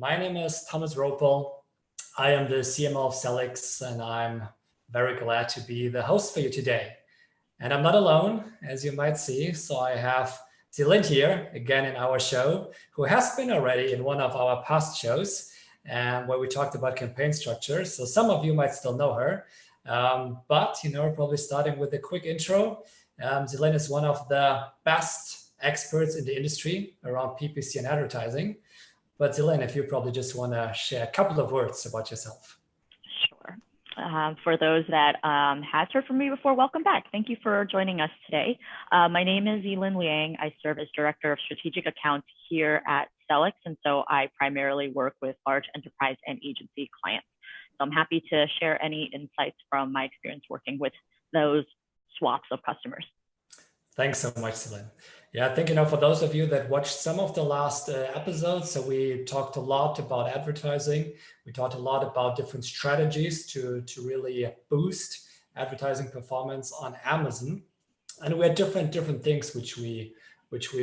My name is Thomas Ropel. I am the CMO of Sellics, and I'm very glad to be the host for you today. And I'm not alone, as you might see. So I have Zelind here again in our show, who has been already in one of our past shows, where we talked about campaign structure. So some of you might still know her, but probably starting with a quick intro. Zelind is one of the best experts in the industry around PPC and advertising. But Zelind, if you probably just want to share a couple of words about yourself. Sure. For those that has heard from me before, welcome back. Thank you for joining us today. My name is Zelind Liang. I serve as Director of Strategic Accounts here at Sellics, and so I primarily work with large enterprise and agency clients. So I'm happy to share any insights from my experience working with those swaths of customers. Thanks so much, Zelind. Yeah, I think, for those of you that watched some of the last episodes, so we talked a lot about advertising. We talked a lot about different strategies to really boost advertising performance on Amazon. And we had different things which we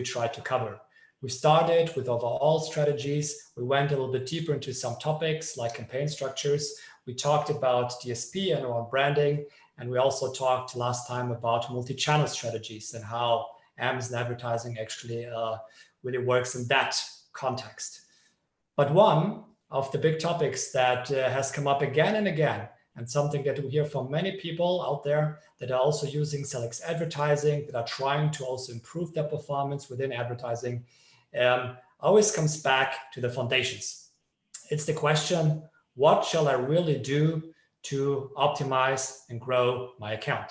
tried to cover. We started with overall strategies. We went a little bit deeper into some topics like campaign structures. We talked about DSP and around branding. And we also talked last time about multi-channel strategies and how Amazon advertising actually really works in that context. But one of the big topics that has come up again and again, and something that we hear from many people out there that are also using Sellics Advertising, that are trying to also improve their performance within advertising, always comes back to the foundations. It's the question, what shall I really do to optimize and grow my account?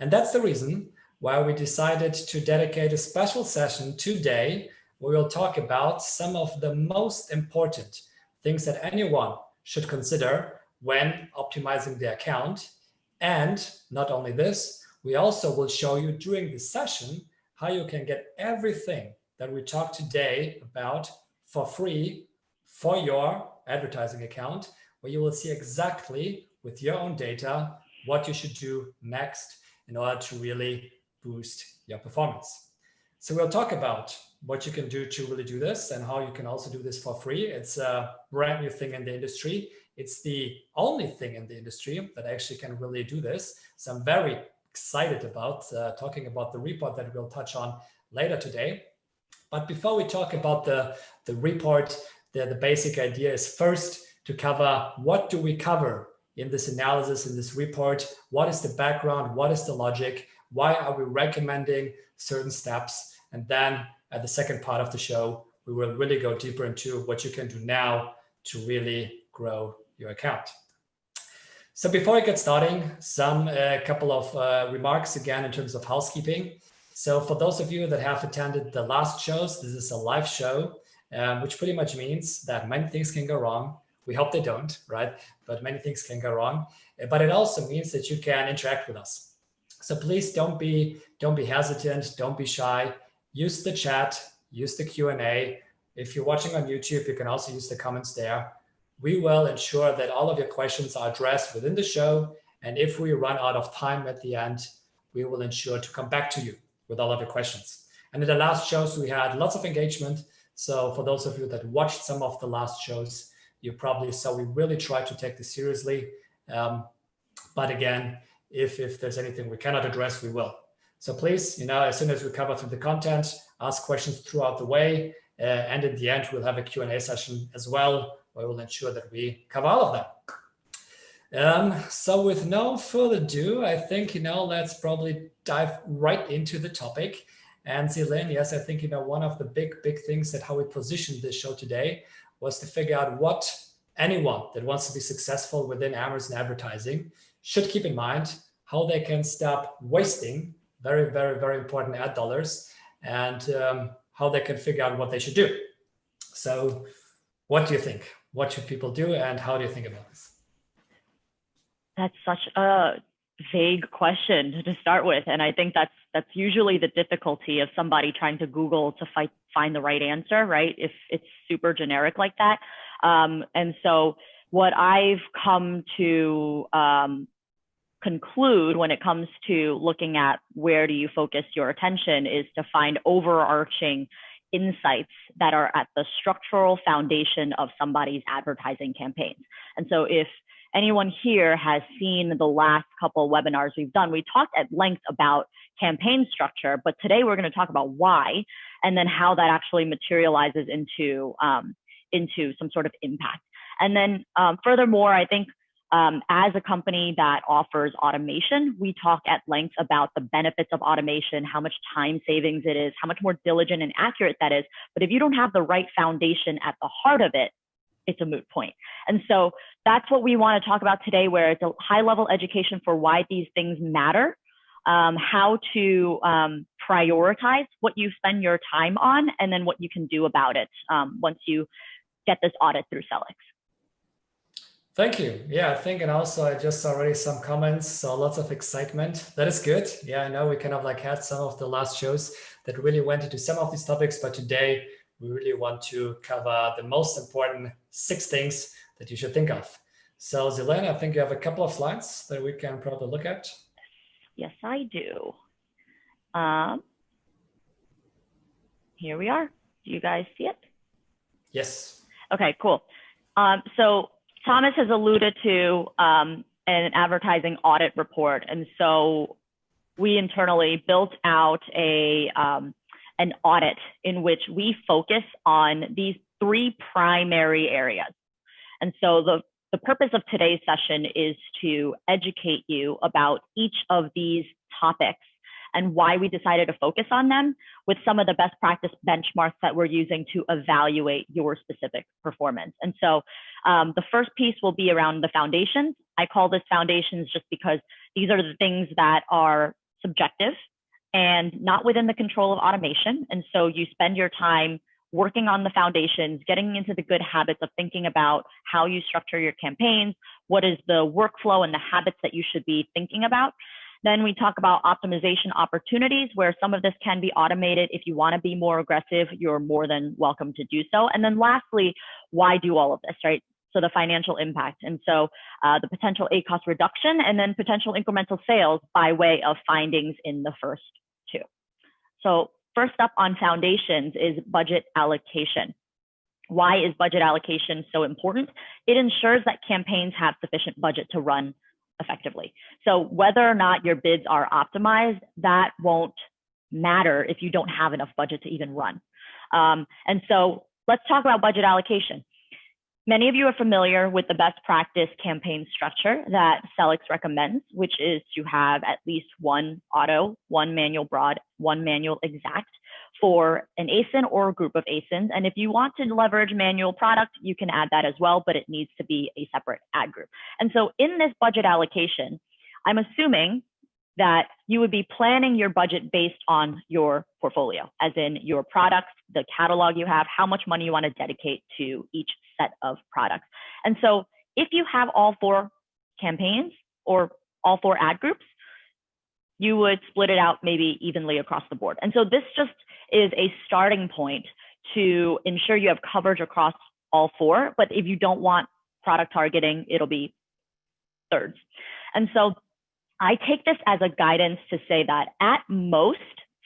And that's the reason why we decided to dedicate a special session today where we'll talk about some of the most important things that anyone should consider when optimizing their account. And not only this, we also will show you during this session how you can get everything that we talked today about for free for your advertising account, where you will see exactly with your own data what you should do next in order to really boost your performance. So we'll talk about what you can do to really do this and how you can also do this for free. It's a brand new thing in the industry. It's the only thing in the industry that actually can really do this. So I'm very excited about talking about the report that we'll touch on later today. But before we talk about the report, the basic idea is first to cover what do we cover in this analysis, in this report, what is the background, what is the logic, why are we recommending certain steps? And then at the second part of the show, we will really go deeper into what you can do now to really grow your account. So before we get starting, a couple of remarks again in terms of housekeeping. So for those of you that have attended the last shows, this is a live show, which pretty much means that many things can go wrong. We hope they don't, right? But many things can go wrong. But it also means that you can interact with us. So please don't be hesitant, don't be shy. Use the chat, use the Q&A. If you're watching on YouTube, you can also use the comments there. We will ensure that all of your questions are addressed within the show. And if we run out of time at the end, we will ensure to come back to you with all of your questions. And in the last shows, we had lots of engagement. So for those of you that watched some of the last shows, you probably saw we really try to take this seriously. But again, if there's anything we cannot address, we will. So please, as soon as we cover through the content, ask questions throughout the way. And in the end, we'll have a Q&A session as well, where we'll ensure that we cover all of them. So with no further ado, I think, let's probably dive right into the topic. And Zelind, yes, I think, one of the big things that how we positioned this show today was to figure out what anyone that wants to be successful within Amazon advertising should keep in mind, how they can stop wasting very, very, very important ad dollars, and how they can figure out what they should do. So what do you think? What should people do, and how do you think about this? That's such a vague question to start with. And I think that's usually the difficulty of somebody trying to Google to find the right answer, right? If it's super generic like that. And so what I've come to conclude when it comes to looking at where do you focus your attention is to find overarching insights that are at the structural foundation of somebody's advertising campaigns. And so if anyone here has seen the last couple webinars we've done, we talked at length about campaign structure, but today we're going to talk about why and then how that actually materializes into some sort of impact. And then furthermore, I think as a company that offers automation, we talk at length about the benefits of automation, how much time savings it is, how much more diligent and accurate that is. But if you don't have the right foundation at the heart of it, it's a moot point. And so that's what we want to talk about today, where it's a high-level education for why these things matter, how to prioritize what you spend your time on, and then what you can do about it once you get this audit through Sellics. Thank you. Yeah, I think, and also I just saw already some comments, so lots of excitement. That is good. Yeah, I know we kind of like had some of the last shows that really went into some of these topics, but today we really want to cover the most important 6 things that you should think of. So Zelene, I think you have a couple of slides that we can probably look at. Yes, I do. Here we are. Do you guys see it? Yes. Okay, cool. So Thomas has alluded to an advertising audit report. And so we internally built out an audit in which we focus on these 3 primary areas. And so the purpose of today's session is to educate you about each of these topics and why we decided to focus on them with some of the best practice benchmarks that we're using to evaluate your specific performance. And so the first piece will be around the foundations. I call this foundations just because these are the things that are subjective and not within the control of automation. And so you spend your time working on the foundations, getting into the good habits of thinking about how you structure your campaigns, what is the workflow and the habits that you should be thinking about. Then we talk about optimization opportunities, where some of this can be automated. If you want to be more aggressive, you're more than welcome to do so. And then lastly, why do all of this, right? So the financial impact. And so the potential ACOS reduction, and then potential incremental sales by way of findings in the first 2. So first up on foundations is budget allocation. Why is budget allocation so important? It ensures that campaigns have sufficient budget to run effectively. So whether or not your bids are optimized, that won't matter if you don't have enough budget to even run. And so let's talk about budget allocation. Many of you are familiar with the best practice campaign structure that Sellics recommends, which is to have at least 1 auto, 1 manual broad, 1 manual exact for an ASIN or a group of ASINs. And if you want to leverage manual product, you can add that as well, but it needs to be a separate ad group. And so in this budget allocation, I'm assuming that you would be planning your budget based on your portfolio, as in your products, the catalog you have, how much money you want to dedicate to each set of products. And so if you have all 4 campaigns or all 4 ad groups, you would split it out maybe evenly across the board. And so this just is a starting point to ensure you have coverage across all 4. But if you don't want product targeting, it'll be thirds. And so I take this as a guidance to say that at most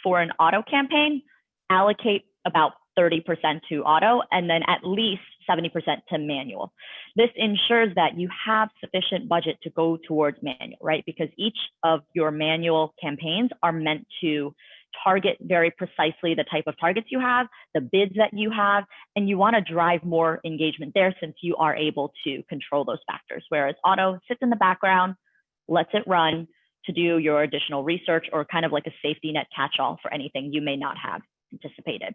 for an auto campaign, allocate about 30% to auto and then at least 70% to manual. This ensures that you have sufficient budget to go towards manual, right? Because each of your manual campaigns are meant to target very precisely the type of targets you have, the bids that you have, and you want to drive more engagement there since you are able to control those factors. Whereas auto sits in the background, lets it run to do your additional research or kind of like a safety net catch-all for anything you may not have anticipated.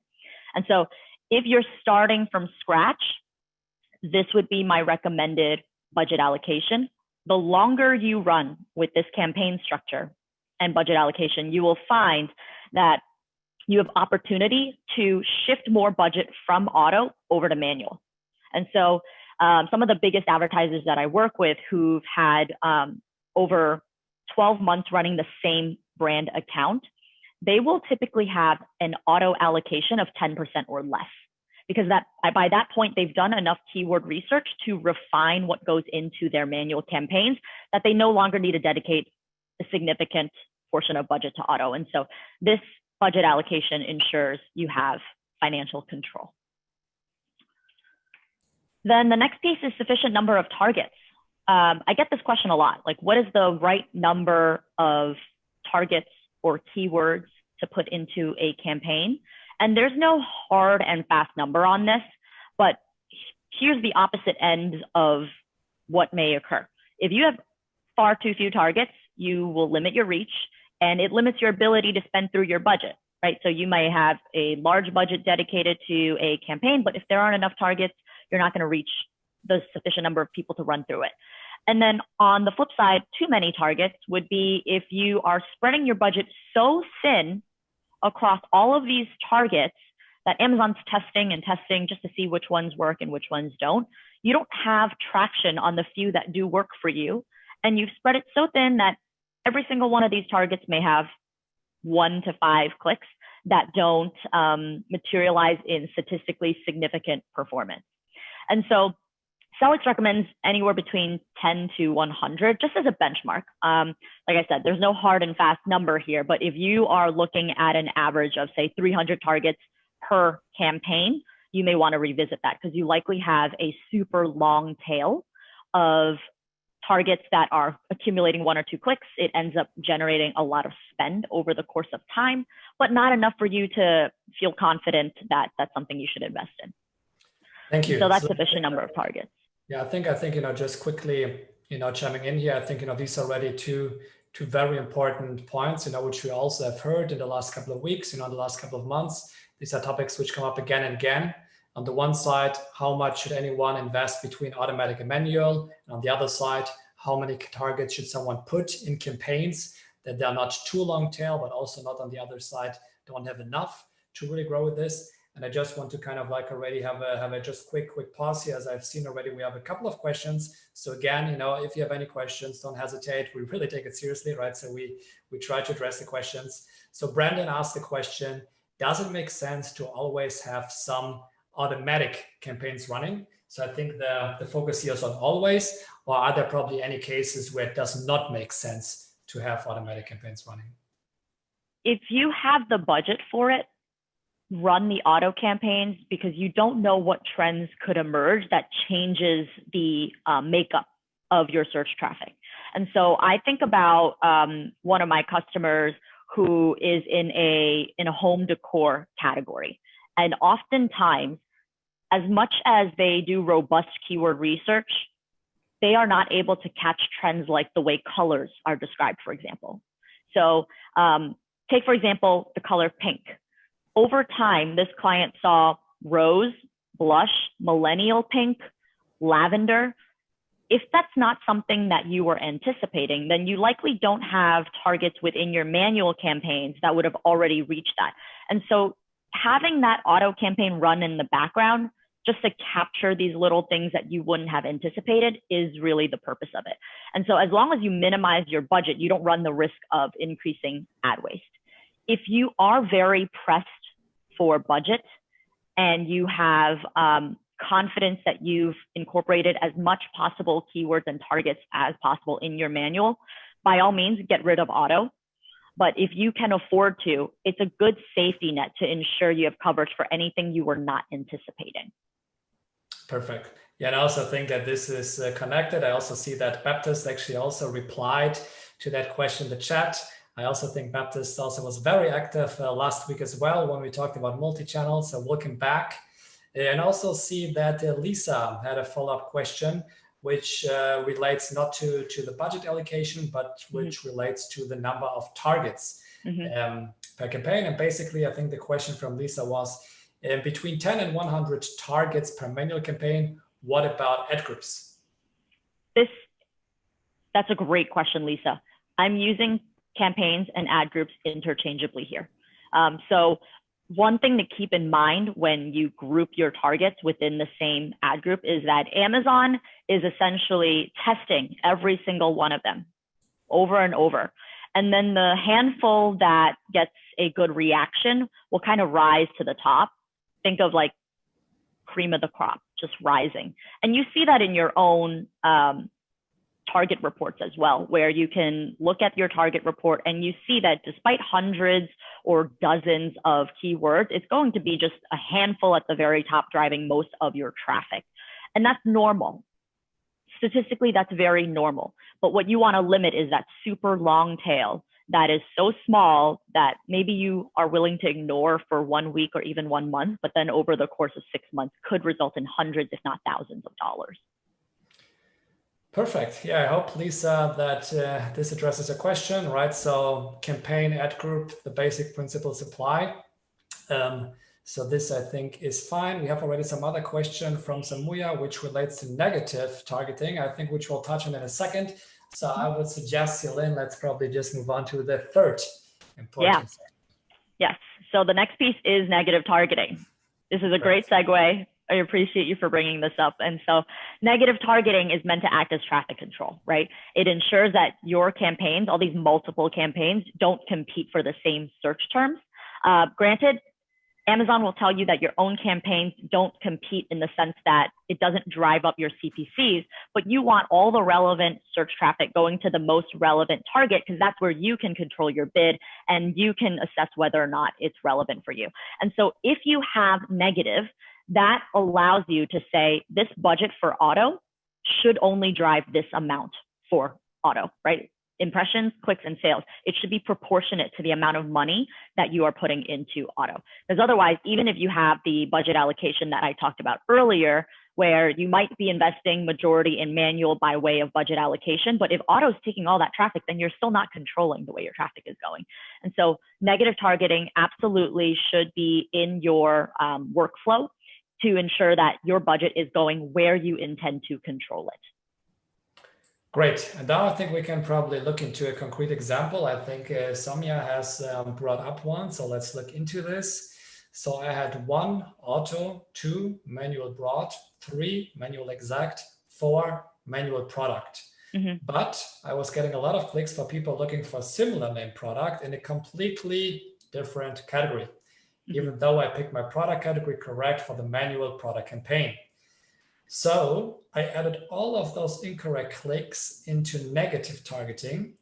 And so if you're starting from scratch, this would be my recommended budget allocation. The longer you run with this campaign structure and budget allocation, you will find that you have opportunity to shift more budget from auto over to manual. And so some of the biggest advertisers that I work with who've had over 12 months running the same brand account, they will typically have an auto allocation of 10% or less, because by that point, they've done enough keyword research to refine what goes into their manual campaigns that they no longer need to dedicate a significant portion of budget to auto. And so this budget allocation ensures you have financial control. Then the next piece is sufficient number of targets. I get this question a lot, like what is the right number of targets or keywords to put into a campaign? And there's no hard and fast number on this, but here's the opposite end of what may occur. If you have far too few targets, you will limit your reach and it limits your ability to spend through your budget, right? So you might have a large budget dedicated to a campaign, but if there aren't enough targets, you're not going to reach the sufficient number of people to run through it. And then on the flip side, too many targets would be if you are spreading your budget so thin across all of these targets that Amazon's testing and testing just to see which ones work and which ones don't. You don't have traction on the few that do work for you. And you've spread it so thin that every single one of these targets may have 1 to 5 clicks that don't materialize in statistically significant performance. And so Sellics recommends anywhere between 10 to 100, just as a benchmark. Like I said, there's no hard and fast number here, but if you are looking at an average of say 300 targets per campaign, you may want to revisit that because you likely have a super long tail of targets that are accumulating 1 or 2 clicks. It ends up generating a lot of spend over the course of time, but not enough for you to feel confident that that's something you should invest in. Thank you. So that's sufficient number of targets. Yeah, I think, just quickly, chiming in here, I think, these are already two very important points, which we also have heard in the last couple of weeks, in the last couple of months. These are topics which come up again and again. On the one side, how much should anyone invest between automatic and manual? And on the other side, how many targets should someone put in campaigns that they're not too long tail, but also not on the other side, don't have enough to really grow with this. And I just want to kind of like already have a just quick pause here. As I've seen already, we have a couple of questions. So again, if you have any questions, don't hesitate. We really take it seriously, right? So we try to address the questions. So Brandon asked the question, does it make sense to always have some automatic campaigns running? So I think the focus here is on always, or are there probably any cases where it does not make sense to have automatic campaigns running? If you have the budget for it, run the auto campaigns because you don't know what trends could emerge that changes the makeup of your search traffic. And so I think about one of my customers who is in a home decor category. And oftentimes, as much as they do robust keyword research, they are not able to catch trends like the way colors are described, for example. So take, for example, the color pink. Over time, this client saw rose, blush, millennial pink, lavender. If that's not something that you were anticipating, then you likely don't have targets within your manual campaigns that would have already reached that. And so having that auto campaign run in the background just to capture these little things that you wouldn't have anticipated is really the purpose of it. And so as long as you minimize your budget, you don't run the risk of increasing ad waste. If you are very pressed for budget and you have confidence that you've incorporated as much possible keywords and targets as possible in your manual, by all means, get rid of auto. But if you can afford to, it's a good safety net to ensure you have coverage for anything you were not anticipating. Perfect. Yeah, and I also think that this is connected. I also see that Baptist actually also replied to that question in the chat. I also think Baptist also was very active last week as well when we talked about multi-channel. So welcome back. And also see that Lisa had a follow-up question, which relates not to the budget allocation, but which relates to the number of targets per campaign. And basically, I think the question from Lisa was, between 10 and 100 targets per manual campaign, what about ad groups? That's a great question, Lisa. I'm using campaigns and ad groups interchangeably here. So one thing to keep in mind when you group your targets within the same ad group is that Amazon is essentially testing every single one of them over and over. And then the handful that gets a good reaction will kind of rise to the top. Think of like cream of the crop, just rising. And you see that in your own target reports as well, where you can look at your target report and you see that despite hundreds or dozens of keywords, it's going to be just a handful at the very top driving most of your traffic. And that's normal. Statistically, that's very normal. But what you want to limit is that super long tail that is so small that maybe you are willing to ignore for 1 week or even 1 month, but then over the course of 6 months could result in hundreds, if not thousands of dollars. Perfect. Yeah, I hope, Lisa, that this addresses a question, right? So campaign, ad group, the basic principles apply. So this, I think, is fine. We have already some other question from Samuya, which relates to negative targeting, I think, which we'll touch on in a second. So I would suggest, Celine, let's probably just move on to the third important thing. Yes. So the next piece is negative targeting. This is a great segue. I appreciate you for bringing this up. And so negative targeting is meant to act as traffic control, right? It ensures that your campaigns, all these multiple campaigns, don't compete for the same search terms. Granted, Amazon will tell you that your own campaigns don't compete in the sense that it doesn't drive up your CPCs, but you want all the relevant search traffic going to the most relevant target, because that's where you can control your bid and you can assess whether or not it's relevant for you. And so if you have negative, that allows you to say this budget for auto should only drive this amount for auto, right? Impressions, clicks, and sales. It should be proportionate to the amount of money that you are putting into auto. Because otherwise, even if you have the budget allocation that I talked about earlier, where you might be investing majority in manual by way of budget allocation, but if auto is taking all that traffic, then you're still not controlling the way your traffic is going. And so negative targeting absolutely should be in your workflow to ensure that your budget is going where you intend to control it. Great. And now I think we can probably look into a concrete example. I think Soumya has brought up one. So let's look into this. So I had 1 auto, 2 manual broad, 3 manual exact, 4 manual product. But I was getting a lot of clicks for people looking for similar name product in a completely different category, even though I picked my product category correct for the manual product campaign. So I added all of those incorrect clicks into negative targeting,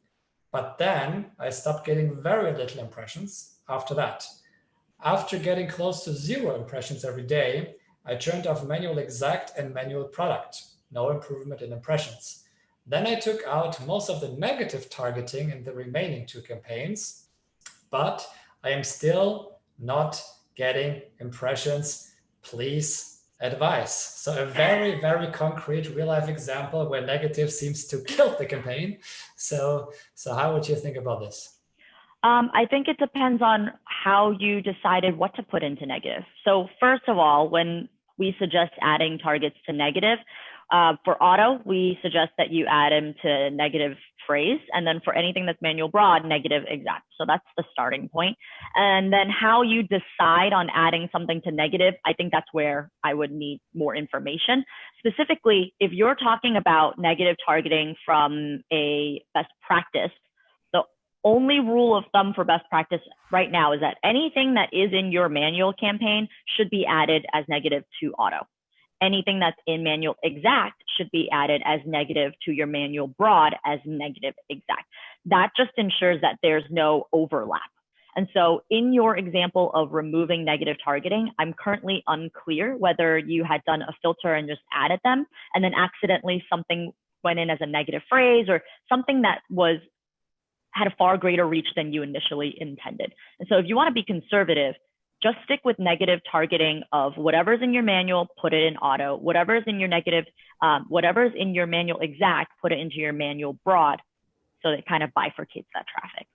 but then I stopped getting very little impressions after that. After getting close to 0 impressions every day, I turned off manual exact and manual product. No improvement in impressions. Then I took out most of the negative targeting in the remaining 2 campaigns, but I am still not getting impressions. Please advise. So a very, very concrete real life example where negative seems to kill the campaign. So how would you think about this? I think it depends on how you decided what to put into negative. So first of all, when we suggest adding targets to negative, for auto, we suggest that you add them to negative phrase. And then for anything that's manual broad, negative exact. So that's the starting point. And then how you decide on adding something to negative, I think that's where I would need more information. Specifically, if you're talking about negative targeting from a best practice, the only rule of thumb for best practice right now is that anything that is in your manual campaign should be added as negative to auto. Anything that's in manual exact should be added as negative to your manual broad as negative exact. That just ensures that there's no overlap. And so in your example of removing negative targeting, I'm currently unclear whether you had done a filter and just added them, and then accidentally something went in as a negative phrase or something that had a far greater reach than you initially intended. And so if you want to be conservative, just stick with negative targeting of whatever's in your manual, put it in auto. Whatever's in your negative, whatever's in your manual exact, put it into your manual broad, so that it kind of bifurcates that traffic.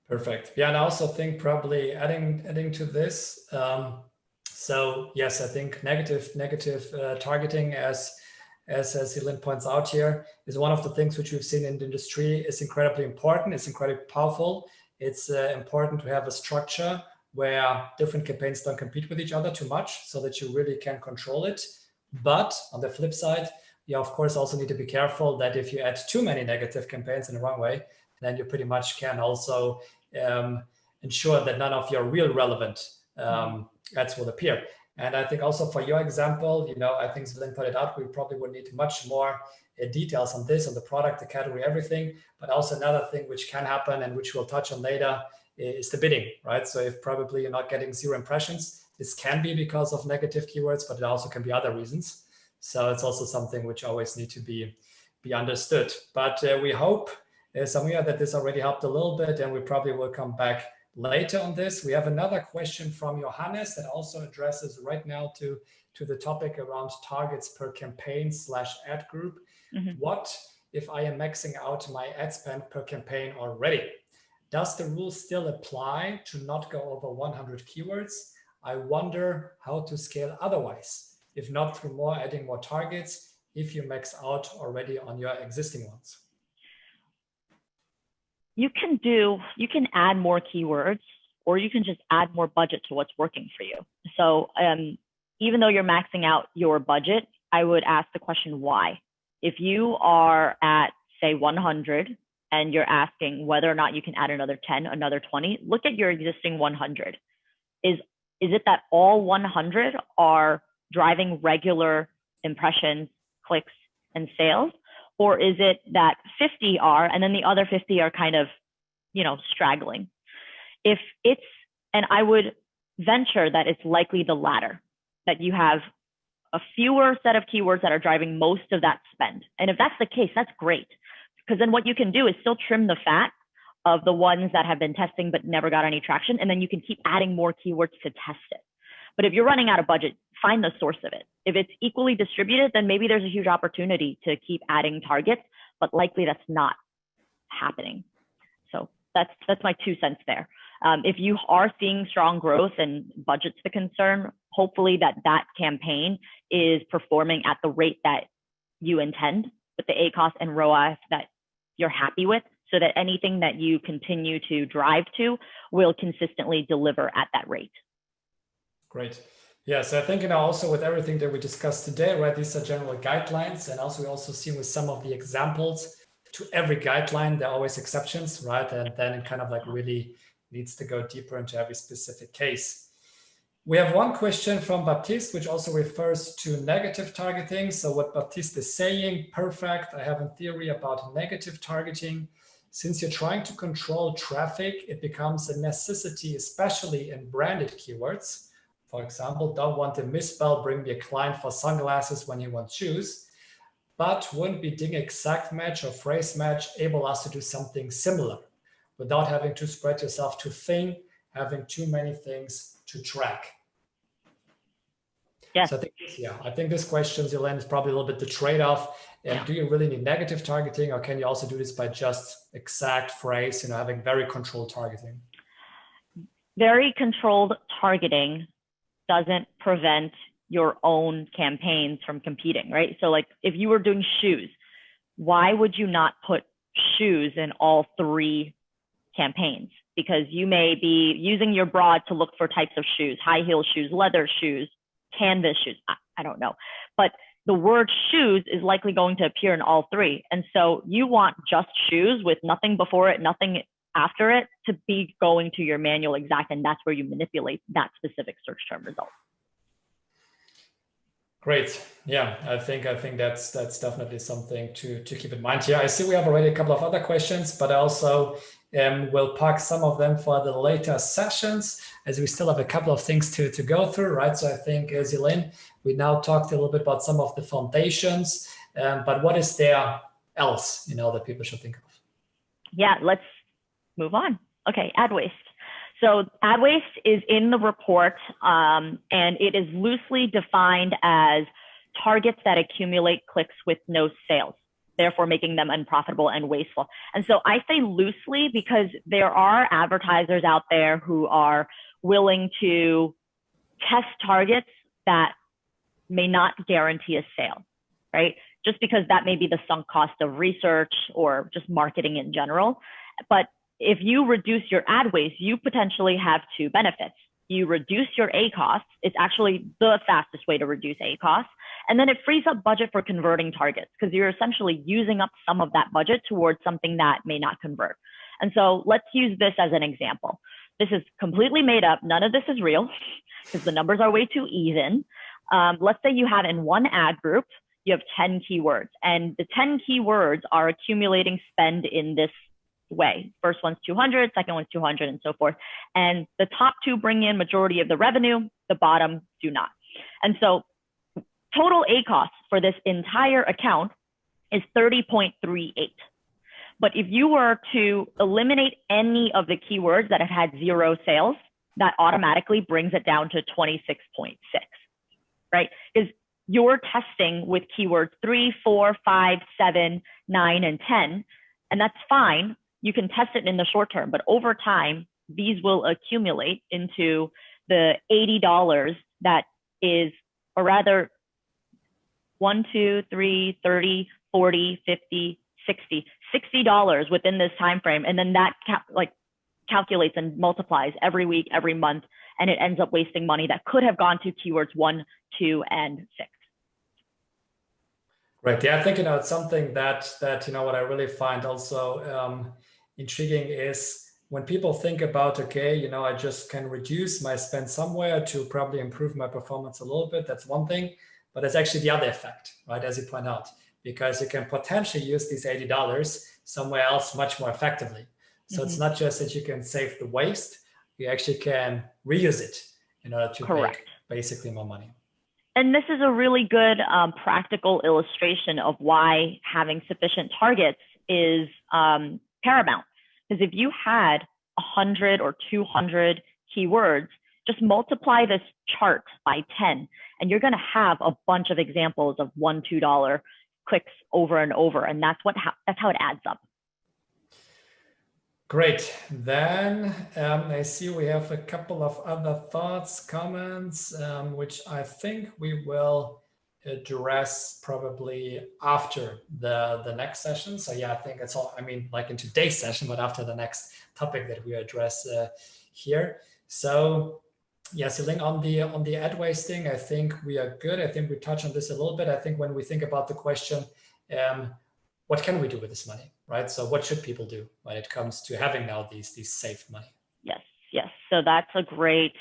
Perfect. Yeah, and I also think probably adding to this. So yes, I think negative targeting, as Celine points out here, is one of the things which we've seen in the industry is incredibly important. It's incredibly powerful. It's important to have a structure where different campaigns don't compete with each other too much so that you really can control it. But on the flip side, you of course also need to be careful that if you add too many negative campaigns in the wrong way, then you pretty much can also ensure that none of your real relevant ads will appear. And I think also for your example, I think Celine put it out, we probably would need much more details on this, on the product, the category, everything. But also another thing which can happen and which we'll touch on later is the bidding, right? So if probably you're not getting 0 impressions, this can be because of negative keywords, but it also can be other reasons. So it's also something which always need to be understood. But we hope, Samia, that this already helped a little bit, and we probably will come back later on this. We have another question from Johannes that also addresses right now to the topic around targets per campaign / ad group. What if I am maxing out my ad spend per campaign already? Does the rule still apply to not go over 100 keywords? I wonder how to scale otherwise, if not through adding more targets, if you max out already on your existing ones. You can add more keywords, or you can just add more budget to what's working for you. So even though you're maxing out your budget, I would ask the question, why? If you are at, say, 100 and you're asking whether or not you can add another 10, another 20, look at your existing 100. Is it that all 100 are driving regular impressions, clicks, and sales? Or is it that 50 are, and then the other 50 are kind of, straggling? And I would venture that it's likely the latter, that you have a fewer set of keywords that are driving most of that spend. And if that's the case, that's great. Because then what you can do is still trim the fat of the ones that have been testing but never got any traction, and then you can keep adding more keywords to test it. But if you're running out of budget, find the source of it. If it's equally distributed, then maybe there's a huge opportunity to keep adding targets, but likely that's not happening. So that's my 2 cents there. If you are seeing strong growth and budget's the concern, hopefully that campaign is performing at the rate that you intend with the ACOS and ROAS that you're happy with, so that anything that you continue to drive to will consistently deliver at that rate. Great. Yeah, so I think, also with everything that we discussed today, right, these are general guidelines. And also we also see with some of the examples, to every guideline, there are always exceptions, right? And then it kind of like really needs to go deeper into every specific case. We have one question from Baptiste, which also refers to negative targeting. So what Baptiste is saying, perfect. I have a theory about negative targeting. Since you're trying to control traffic, it becomes a necessity, especially in branded keywords. For example, don't want to misspell, bring me a client for sunglasses when he wants shoes. But wouldn't bidding exact match or phrase match able us to do something similar without having to spread yourself too thin, having too many things to track? Yeah. So I think this question, Zelen, is probably a little bit the trade-off. Do you really need negative targeting, or can you also do this by just exact phrase, having very controlled targeting? Very controlled targeting doesn't prevent your own campaigns from competing, right? So like if you were doing shoes, why would you not put shoes in all 3 campaigns? Because you may be using your broad to look for types of shoes, high heel shoes, leather shoes, canvas shoes, I don't know. But the word shoes is likely going to appear in all 3. And so you want just shoes with nothing before it, nothing after it, to be going to your manual exact, and that's where you manipulate that specific search term result. Great. Yeah, I think that's definitely something to keep in mind here. I see we have already a couple of other questions, but I also will park some of them for the later sessions, as we still have a couple of things to go through, right? So I think, Zelen, we now talked a little bit about some of the foundations, but what is there else, that people should think of? Yeah, let's move on. Okay, ad waste. So ad waste is in the report, and it is loosely defined as targets that accumulate clicks with no sales, therefore making them unprofitable and wasteful. And so I say loosely because there are advertisers out there who are willing to test targets that may not guarantee a sale, right? Just because that may be the sunk cost of research or just marketing in general. But if you reduce your ad waste, you potentially have 2 benefits. You reduce your ACOS. It's actually the fastest way to reduce ACOS. And then it frees up budget for converting targets, because you're essentially using up some of that budget towards something that may not convert. And so let's use this as an example. This is completely made up. None of this is real because the numbers are way too even. Let's say you have in one ad group, you have 10 keywords, and the 10 keywords are accumulating spend in this way. First one's 200, second one's 200, and so forth. And the top two bring in majority of the revenue, the bottom do not. And so total ACOS for this entire account is 30.38. But if you were to eliminate any of the keywords that have had 0 sales, that automatically brings it down to 26.6, right? Because you're testing with keywords 3, 4, 5, 7, 9, and 10, and that's fine. You can test it in the short term, but over time, these will accumulate into the $80 that is, or rather, 1, 2, 3, 30, 40, 50, 60, $60 within this time frame, and then that calculates and multiplies every week, every month, and it ends up wasting money that could have gone to keywords 1, 2, and 6. Right. Yeah, I think it's something that what I really find also intriguing is when people think about, okay, I just can reduce my spend somewhere to probably improve my performance a little bit. That's one thing, but it's actually the other effect, right? As you point out, because you can potentially use these $80 somewhere else much more effectively. So it's not just that you can save the waste, you actually can reuse it in order to make basically more money. And this is a really good practical illustration of why having sufficient targets is paramount. Because if you had 100 or 200 keywords, just multiply this chart by 10, and you're going to have a bunch of examples of $1, $2 clicks over and over, and that's how it adds up. Great. Then I see we have a couple of other thoughts, comments, which I think we will address probably after the next session. So yeah, I think it's all, like in today's session, but after the next topic that we address here. So yes, Ling, on the ad wasting, I think we are good. I think we touched on this a little bit. I think when we think about the question, what can we do with this money, right? So what should people do when it comes to having now these saved money? Yes. So that's a great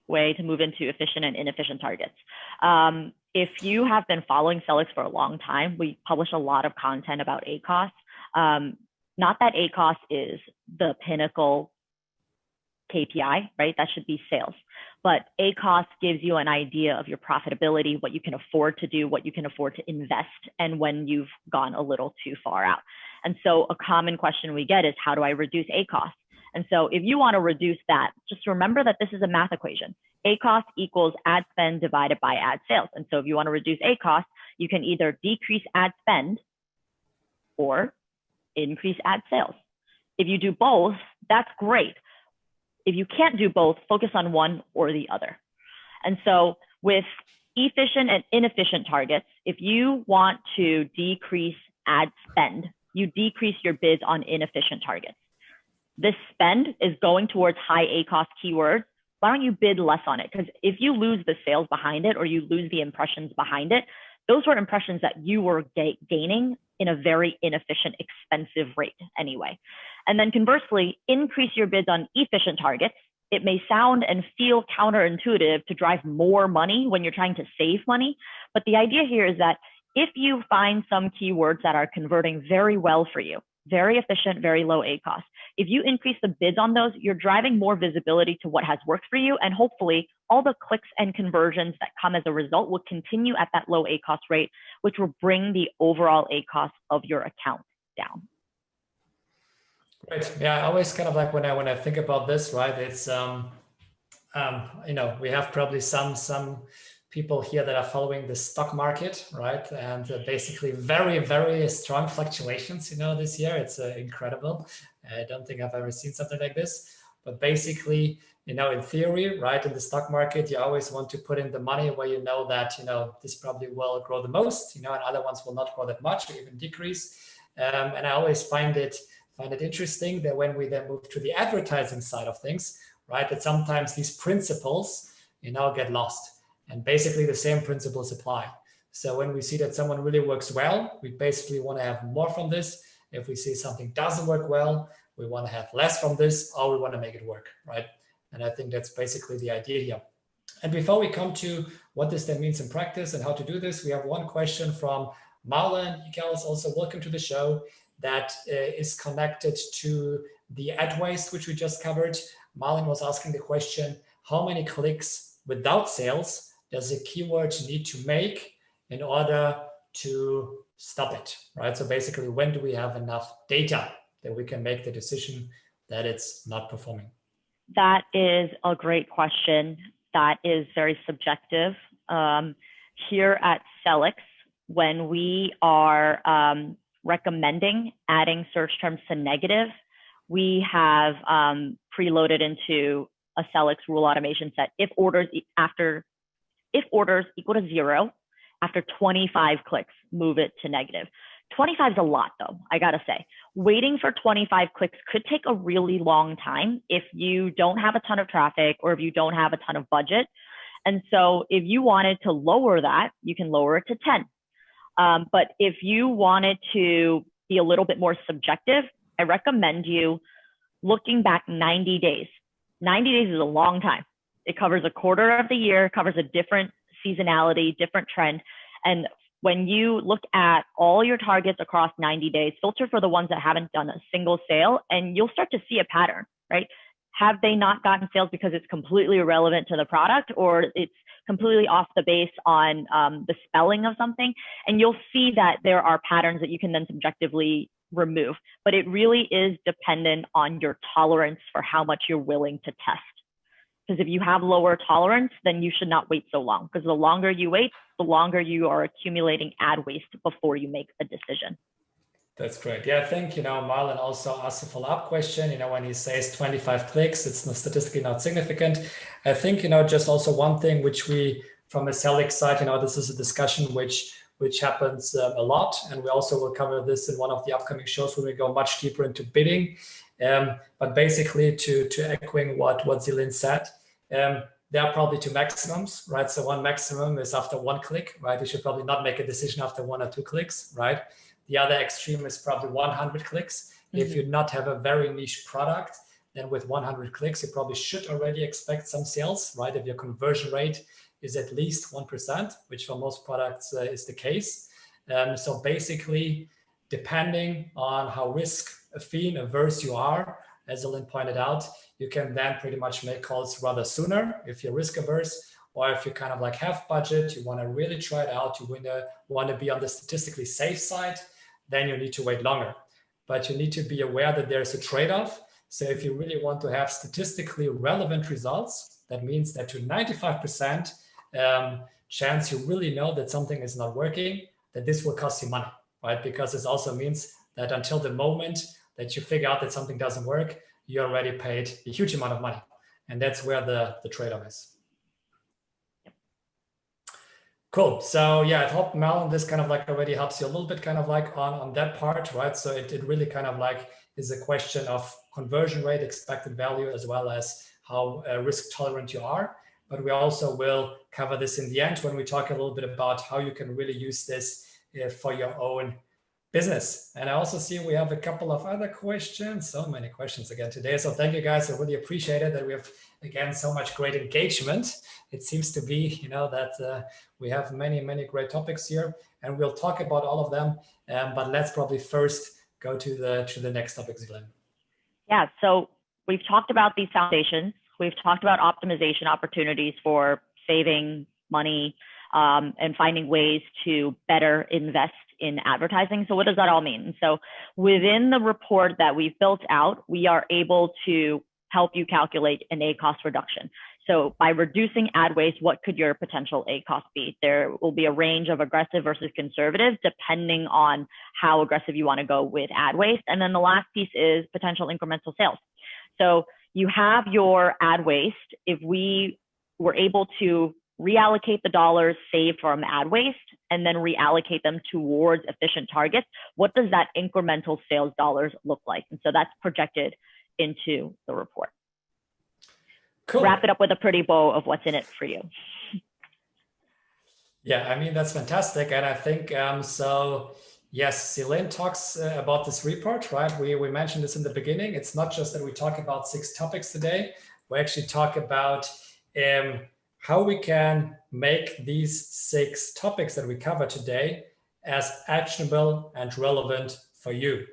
way to move into efficient and inefficient targets. If you have been following Sellics for a long time, we publish a lot of content about ACOS. Not that ACOS is the pinnacle KPI, right? That should be sales. But ACOS gives you an idea of your profitability, what you can afford to do, what you can afford to invest, and when you've gone a little too far out. And so a common question we get is, how do I reduce ACOS? And so if you want to reduce that, just remember that this is a math equation. ACOS equals ad spend divided by ad sales. And so if you want to reduce ACOS, you can either decrease ad spend or increase ad sales. If you do both, that's great. If you can't do both, focus on one or the other. And so with efficient and inefficient targets, if you want to decrease ad spend, you decrease your bids on inefficient targets. This spend is going towards high ACOS keywords. Why don't you bid less on it? Because if you lose the sales behind it or you lose the impressions behind it, those were impressions that you were gaining in a very inefficient, expensive rate anyway. And then conversely, increase your bids on efficient targets. It may sound and feel counterintuitive to drive more money when you're trying to save money. But the idea here is that if you find some keywords that are converting very well for you, very efficient, very low ACOS, if you increase the bids on those, you're driving more visibility to what has worked for you. And hopefully all the clicks and conversions that come as a result will continue at that low ACOS rate, which will bring the overall ACOS of your account down. Right. Yeah, I always kind of like when I think about this, right? It's we have probably some people here that are following the stock market, right? And basically very, very strong fluctuations, this year. It's incredible. I don't think I've ever seen something like this. But basically, in theory, right, in the stock market, you always want to put in the money where you know that, this probably will grow the most, and other ones will not grow that much or even decrease. And I always find it interesting that when we then move to the advertising side of things, right, that sometimes these principles, get lost. And basically the same principles apply. So when we see that someone really works well, we basically want to have more from this. If we see something doesn't work well, we want to have less from this, or we want to make it work, right? And I think that's basically the idea here. And before we come to what this then means in practice and how to do this, we have one question from Marlon Eagles, also welcome to the show, that is connected to the ad waste, which we just covered. Marlon was asking the question, how many clicks without sales does a keyword need to make in order to stop it, right? So basically, when do we have enough data that we can make the decision that it's not performing? That is a great question. That is very subjective. Here at Sellics, when we are recommending adding search terms to negative, we have preloaded into a Sellics rule automation set. If orders equal to 0, after 25 clicks, move it to negative. 25 is a lot though, I gotta say. Waiting for 25 clicks could take a really long time if you don't have a ton of traffic or if you don't have a ton of budget. And so if you wanted to lower that, you can lower it to 10. But if you wanted to be a little bit more subjective, I recommend you looking back 90 days. 90 days is a long time. It covers a quarter of the year, covers a different seasonality, different trend. And when you look at all your targets across 90 days, filter for the ones that haven't done a single sale, and you'll start to see a pattern, right? Have they not gotten sales because it's completely irrelevant to the product, or it's completely off the base on the spelling of something? And you'll see that there are patterns that you can then subjectively remove. But it really is dependent on your tolerance for how much you're willing to test. Because if you have lower tolerance, then you should not wait so long. Because the longer you wait, the longer you are accumulating ad waste before you make a decision. That's great. Yeah, I think, Marlon also asked a follow-up question, when he says 25 clicks, it's not statistically not significant. I think, just also one thing which we, from a Sellics side, this is a discussion which happens a lot. And we also will cover this in one of the upcoming shows when we go much deeper into bidding. But basically to echoing what Zilin said, there are probably two maximums, right? So one maximum is after 1 click, right? You should probably not make a decision after 1 or 2 clicks, right? The other extreme is probably 100 clicks. Mm-hmm. If you not have a very niche product, then with 100 clicks, you probably should already expect some sales, right? If your conversion rate is at least 1%, which for most products is the case. So basically, depending on how risk-affine, averse you are, as Ellen pointed out, you can then pretty much make calls rather sooner if you're risk-averse, or if you kind of like have budget, you want to really try it out, you want to be on the statistically safe side, then you need to wait longer. But you need to be aware that there's a trade-off. So if you really want to have statistically relevant results, that means that to 95% chance you really know that something is not working, that this will cost you money, right? Because this also means that until the moment that you figure out that something doesn't work, you already paid a huge amount of money. And that's where the trade-off is. Cool. So yeah, I hope, Mel, this kind of like already helps you a little bit kind of like on that part, right? So it really kind of like is a question of conversion rate, expected value, as well as how risk tolerant you are. But we also will cover this in the end when we talk a little bit about how you can really use this for your own business. And I also see we have a couple of other questions, so many questions again today. So thank you guys. I really appreciate it that we have, again, so much great engagement. It seems to be, that we have many, many great topics here, and we'll talk about all of them. But let's probably first go to the next topic, Zilan. Yeah, so we've talked about these foundations. We've talked about optimization opportunities for saving money and finding ways to better invest in advertising. So what does that all mean? So within the report that we've built out, we are able to help you calculate an ACOS reduction. So by reducing ad waste, what could your potential ACOS be? There will be a range of aggressive versus conservative, depending on how aggressive you want to go with ad waste. And then the last piece is potential incremental sales. So you have your ad waste. If we were able to reallocate the dollars saved from ad waste and then reallocate them towards efficient targets, what does that incremental sales dollars look like? And so that's projected into the report. Cool. Wrap it up with a pretty bow of what's in it for you. Yeah, I mean, that's fantastic. And I think, so yes, Celine talks about this report, right? We mentioned this in the beginning. It's not just that we talk about 6 topics today. We actually talk about how we can make these 6 topics that we cover today as actionable and relevant for you.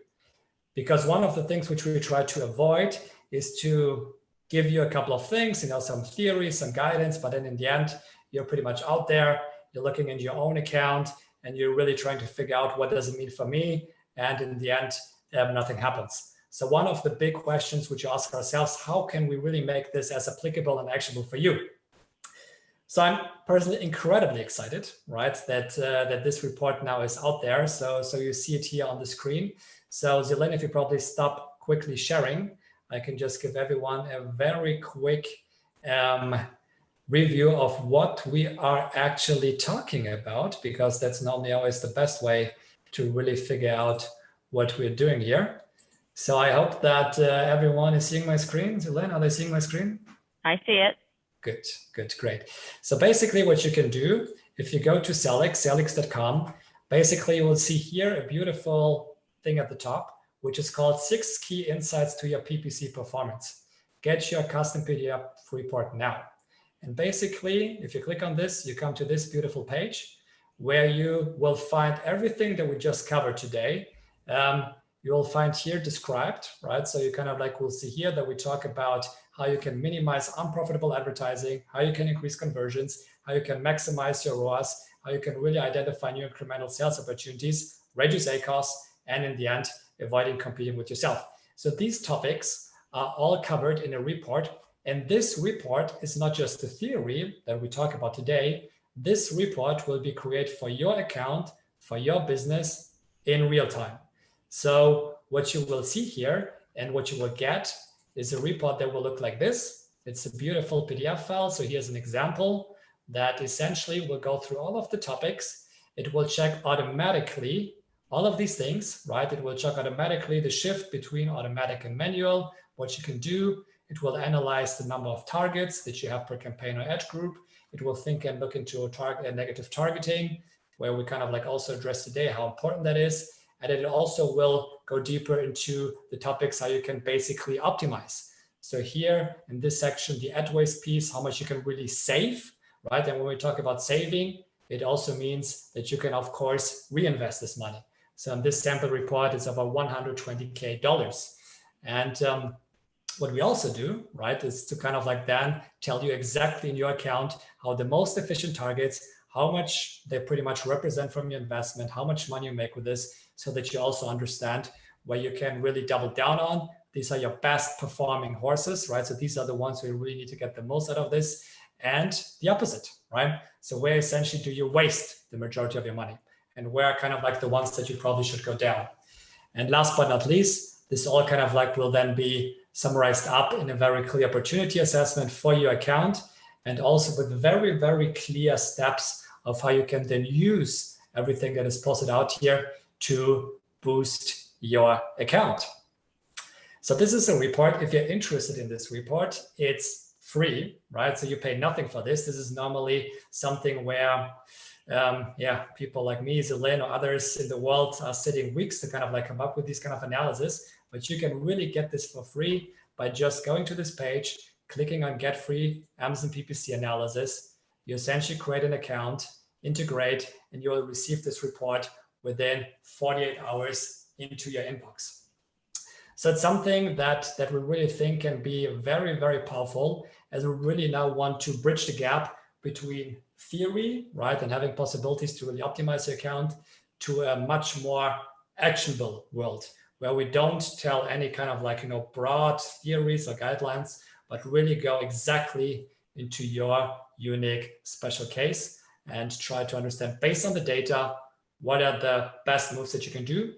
Because one of the things which we try to avoid is to give you a couple of things, some theory, some guidance, but then in the end, you're pretty much out there, you're looking into your own account, and you're really trying to figure out what does it mean for me, and in the end, nothing happens. So one of the big questions which we ask ourselves, how can we really make this as applicable and actionable for you? So I'm personally incredibly excited, right, that this report now is out there. So you see it here on the screen. So Zelin, if you probably stop quickly sharing, I can just give everyone a very quick review of what we are actually talking about, because that's normally always the best way to really figure out what we're doing here. So I hope that everyone is seeing my screen. Zelin, are they seeing my screen? I see it. Good, great. So basically what you can do, if you go to sellics.com, basically you will see here a beautiful thing at the top, which is called 6 key insights to your PPC performance. Get your custom PDF report now. And basically, if you click on this, you come to this beautiful page where you will find everything that we just covered today. You will find here described, right? So you kind of like, we'll see here that we talk about how you can minimize unprofitable advertising, how you can increase conversions, how you can maximize your ROAS, how you can really identify new incremental sales opportunities, reduce ACOS, and in the end, avoiding competing with yourself. So these topics are all covered in a report. And this report is not just the theory that we talk about today. This report will be created for your account, for your business in real time. So what you will see here and what you will get is a report that will look like this. It's a beautiful PDF file. So here's an example that essentially will go through all of the topics. It will check automatically all of these things, right? It will check automatically the shift between automatic and manual, what you can do. It will analyze the number of targets that you have per campaign or ad group. It will think and look into a negative targeting, where we kind of like also address today how important that is. And it also will go deeper into the topics, how you can basically optimize. So here in this section, the ad waste piece, how much you can really save, right? And when we talk about saving, it also means that you can, of course, reinvest this money. So in this sample report, it's over $120K. And what we also do, right, is to kind of like then tell you exactly in your account how the most efficient targets, how much they pretty much represent from your investment, how much money you make with this, so that you also understand where you can really double down on. These are your best performing horses, right? So these are the ones where you really need to get the most out of this. And the opposite, right? So where essentially do you waste the majority of your money? And where are kind of like the ones that you probably should go down? And last but not least, this all kind of like will then be summarized up in a very clear opportunity assessment for your account, and also with very, very clear steps of how you can then use everything that is posted out here to boost your account. So this is a report. If you're interested in this report, it's free, right? So you pay nothing for this. This is normally something where people like me, Zelin, or others in the world are sitting weeks to kind of like come up with these kind of analysis. But you can really get this for free by just going to this page, clicking on Get Free Amazon PPC Analysis. You essentially create an account, integrate, and you will receive this report within 48 hours into your inbox. So it's something that we really think can be very, very powerful, as we really now want to bridge the gap between theory, right, and having possibilities to really optimize your account, to a much more actionable world, where we don't tell any kind of like, broad theories or guidelines, but really go exactly into your unique special case and try to understand, based on the data, what are the best moves that you can do,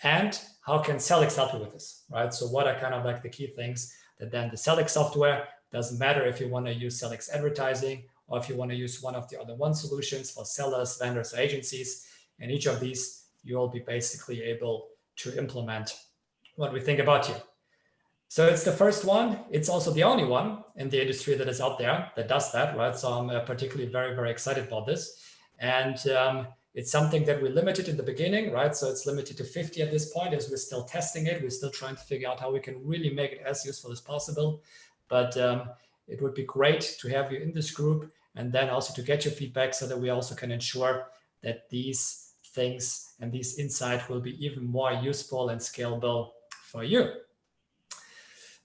and how can Sellics help you with this, right? So what are kind of like the key things that then the Sellics software, doesn't matter if you want to use Sellics Advertising or if you want to use one of the other one solutions for sellers, vendors, or agencies, and each of these, you will be basically able to implement what we think about you. So it's the first one. It's also the only one in the industry that is out there that does that, right? So I'm particularly very, very excited about this. And it's something that we limited in the beginning, right? So it's limited to 50 at this point, as we're still testing it. We're still trying to figure out how we can really make it as useful as possible. But it would be great to have you in this group and then also to get your feedback so that we also can ensure that these things and these insights will be even more useful and scalable for you.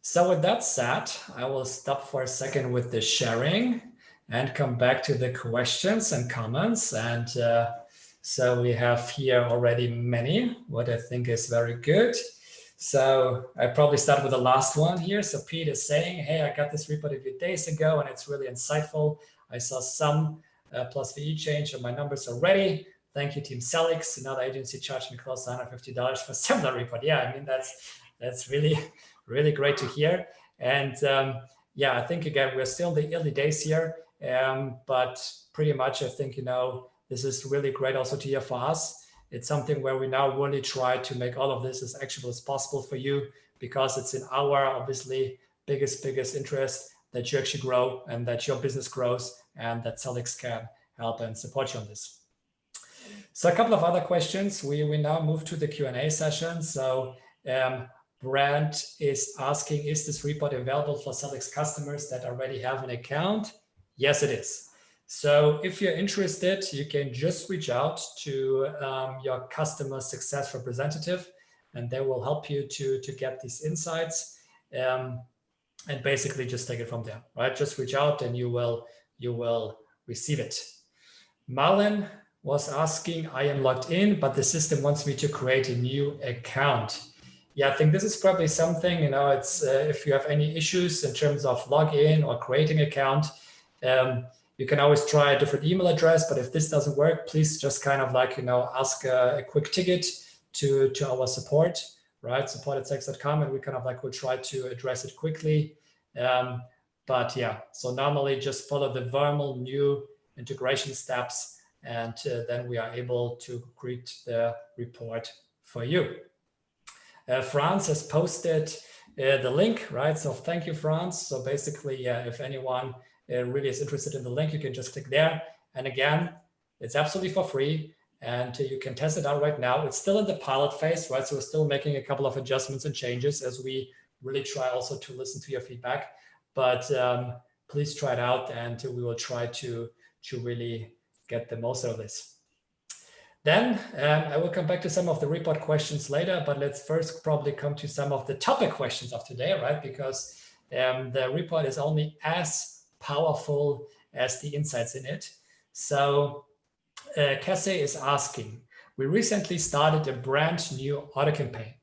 So with that said, I will stop for a second with the sharing and come back to the questions and comments. And so we have here already many, what I think is very good. So I probably start with the last one here. So Pete is saying, hey, I got this report a few days ago and it's really insightful. I saw some plus VE change and my numbers are ready. Thank you, Team Sellics. Another agency charged me close to $150 for a similar report. Yeah, I mean, that's really, really great to hear. And yeah, I think, again, we're still in the early days here, but pretty much I think, this is really great also to hear for us. It's something where we now really try to make all of this as actionable as possible for you, because it's in our, obviously, biggest interest that you actually grow and that your business grows and that Sellics can help and support you on this. So a couple of other questions. We now move to the Q&A session. So Brent is asking, is this report available for Sellics customers that already have an account? Yes, it is. So if you're interested, you can just reach out to your customer success representative, and they will help you to get these insights, and basically just take it from there, right? Just reach out and you will receive it. Marlon was asking, I am logged in, but the system wants me to create a new account. Yeah, I think this is probably something, it's if you have any issues in terms of login or creating an account, you can always try a different email address, but if this doesn't work, please just kind of ask a quick ticket to our support, right? support@sellics.com, and we kind of will try to address it quickly. But yeah, so normally just follow the normal new integration steps, and then we are able to create the report for you. Franz has posted the link, right? So thank you, Franz. So basically, if anyone really is interested in the link, you can just click there. And again, it's absolutely for free, and you can test it out right now. It's still in the pilot phase, right? So we're still making a couple of adjustments and changes as we really try also to listen to your feedback. But please try it out, and we will try to really get the most out of this. Then I will come back to some of the report questions later, but let's first probably come to some of the topic questions of today, right? Because the report is only as powerful as the insights in it. So Cassie is asking, we recently started a brand new audit campaign.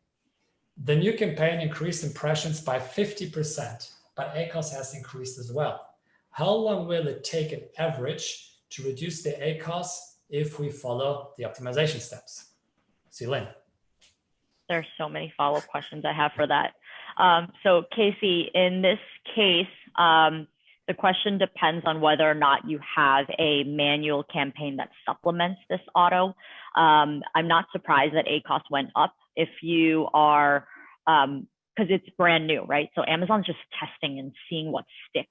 The new campaign increased impressions by 50%, but ACOS has increased as well. How long will it take an average to reduce the ACOS if we follow the optimization steps? Celine. There's so many follow-up questions I have for that. So Casey, in this case, the question depends on whether or not you have a manual campaign that supplements this auto. I'm not surprised that ACOS went up if you are, because it's brand new, right? So Amazon's just testing and seeing what sticks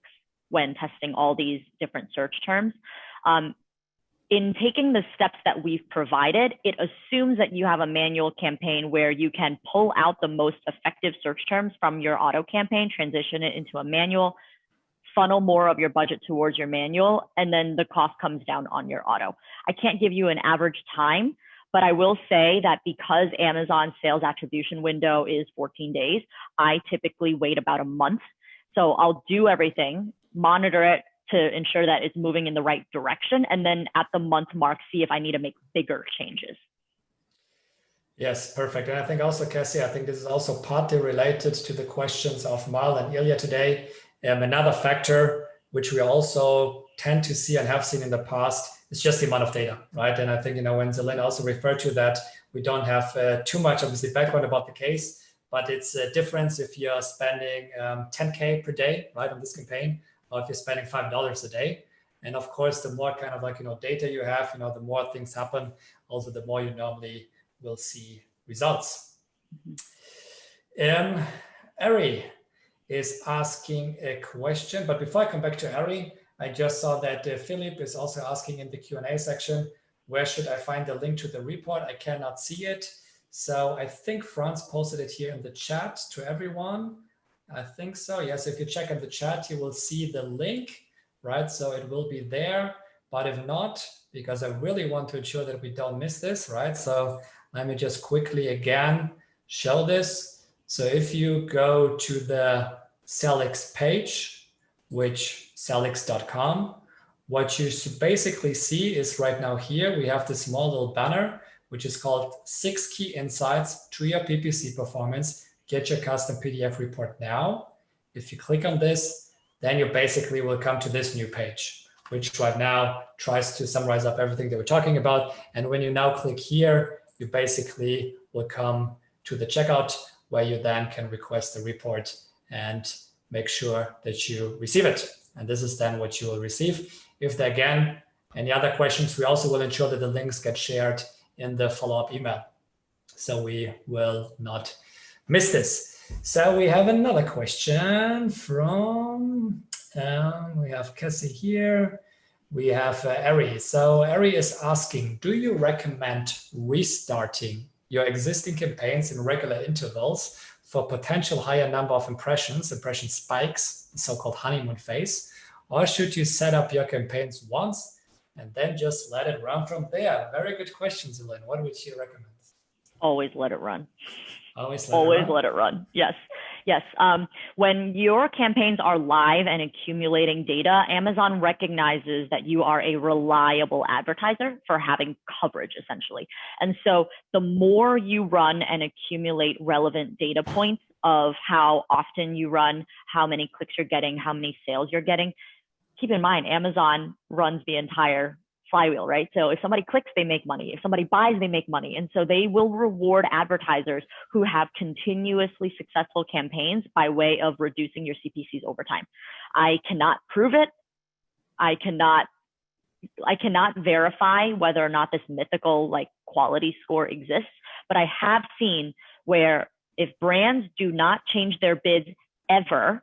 when testing all these different search terms. In taking the steps that we've provided, it assumes that you have a manual campaign where you can pull out the most effective search terms from your auto campaign, transition it into a manual, funnel more of your budget towards your manual, and then the cost comes down on your auto. I can't give you an average time, but I will say that because Amazon's sales attribution window is 14 days, I typically wait about a month. So I'll do everything, monitor it, to ensure that it's moving in the right direction. And then at the month mark, see if I need to make bigger changes. Yes, perfect. And I think also, Cassie, I think this is also partly related to the questions of Mal and Ilya today. Another factor, which we also tend to see and have seen in the past, is just the amount of data, right? And I think, when Zelin also referred to that, we don't have too much, obviously, background about the case, but it's a difference if you're spending 10K per day, right, on this campaign, or if you're spending $5 a day. And of course, the more kind of data you have, the more things happen, also the more you normally will see results. Ari is asking a question, but before I come back to Ari, I just saw that Philip is also asking in the Q&A section, where should I find the link to the report? I cannot see it. So I think Franz posted it here in the chat to everyone. I think so. Yes, if you check in the chat, you will see the link right? So it will be there, but if not, because I really want to ensure that we don't miss this, right? So let me just quickly again show this. So if you go to the Sellics page, which sellics.com, what you should basically see is right now here, we have this small little banner, which is called 6 Key Insights to Your PPC Performance. Get your custom PDF report now. If you click on this, then you basically will come to this new page, which right now tries to summarize up everything that we're talking about. And when you now click here, you basically will come to the checkout where you then can request the report and make sure that you receive it. And this is then what you will receive. If there again, any other questions, we also will ensure that the links get shared in the follow-up email, so we will not miss this. So we have another question from, we have Cassie here. We have Ari. So Ari is asking, do you recommend restarting your existing campaigns in regular intervals for potential higher number of impression spikes, the so-called honeymoon phase? Or should you set up your campaigns once and then just let it run from there? Very good question, Elaine. What would you recommend? Always let it run. Always let it run. Yes. Yes. When your campaigns are live and accumulating data, Amazon recognizes that you are a reliable advertiser for having coverage, essentially. And so the more you run and accumulate relevant data points of how often you run, how many clicks you're getting, how many sales you're getting, keep in mind, Amazon runs the entire flywheel, right? So if somebody clicks, they make money. If somebody buys, they make money. And so they will reward advertisers who have continuously successful campaigns by way of reducing your CPCs over time. I cannot prove it. I cannot verify whether or not this mythical quality score exists, but I have seen where if brands do not change their bids ever,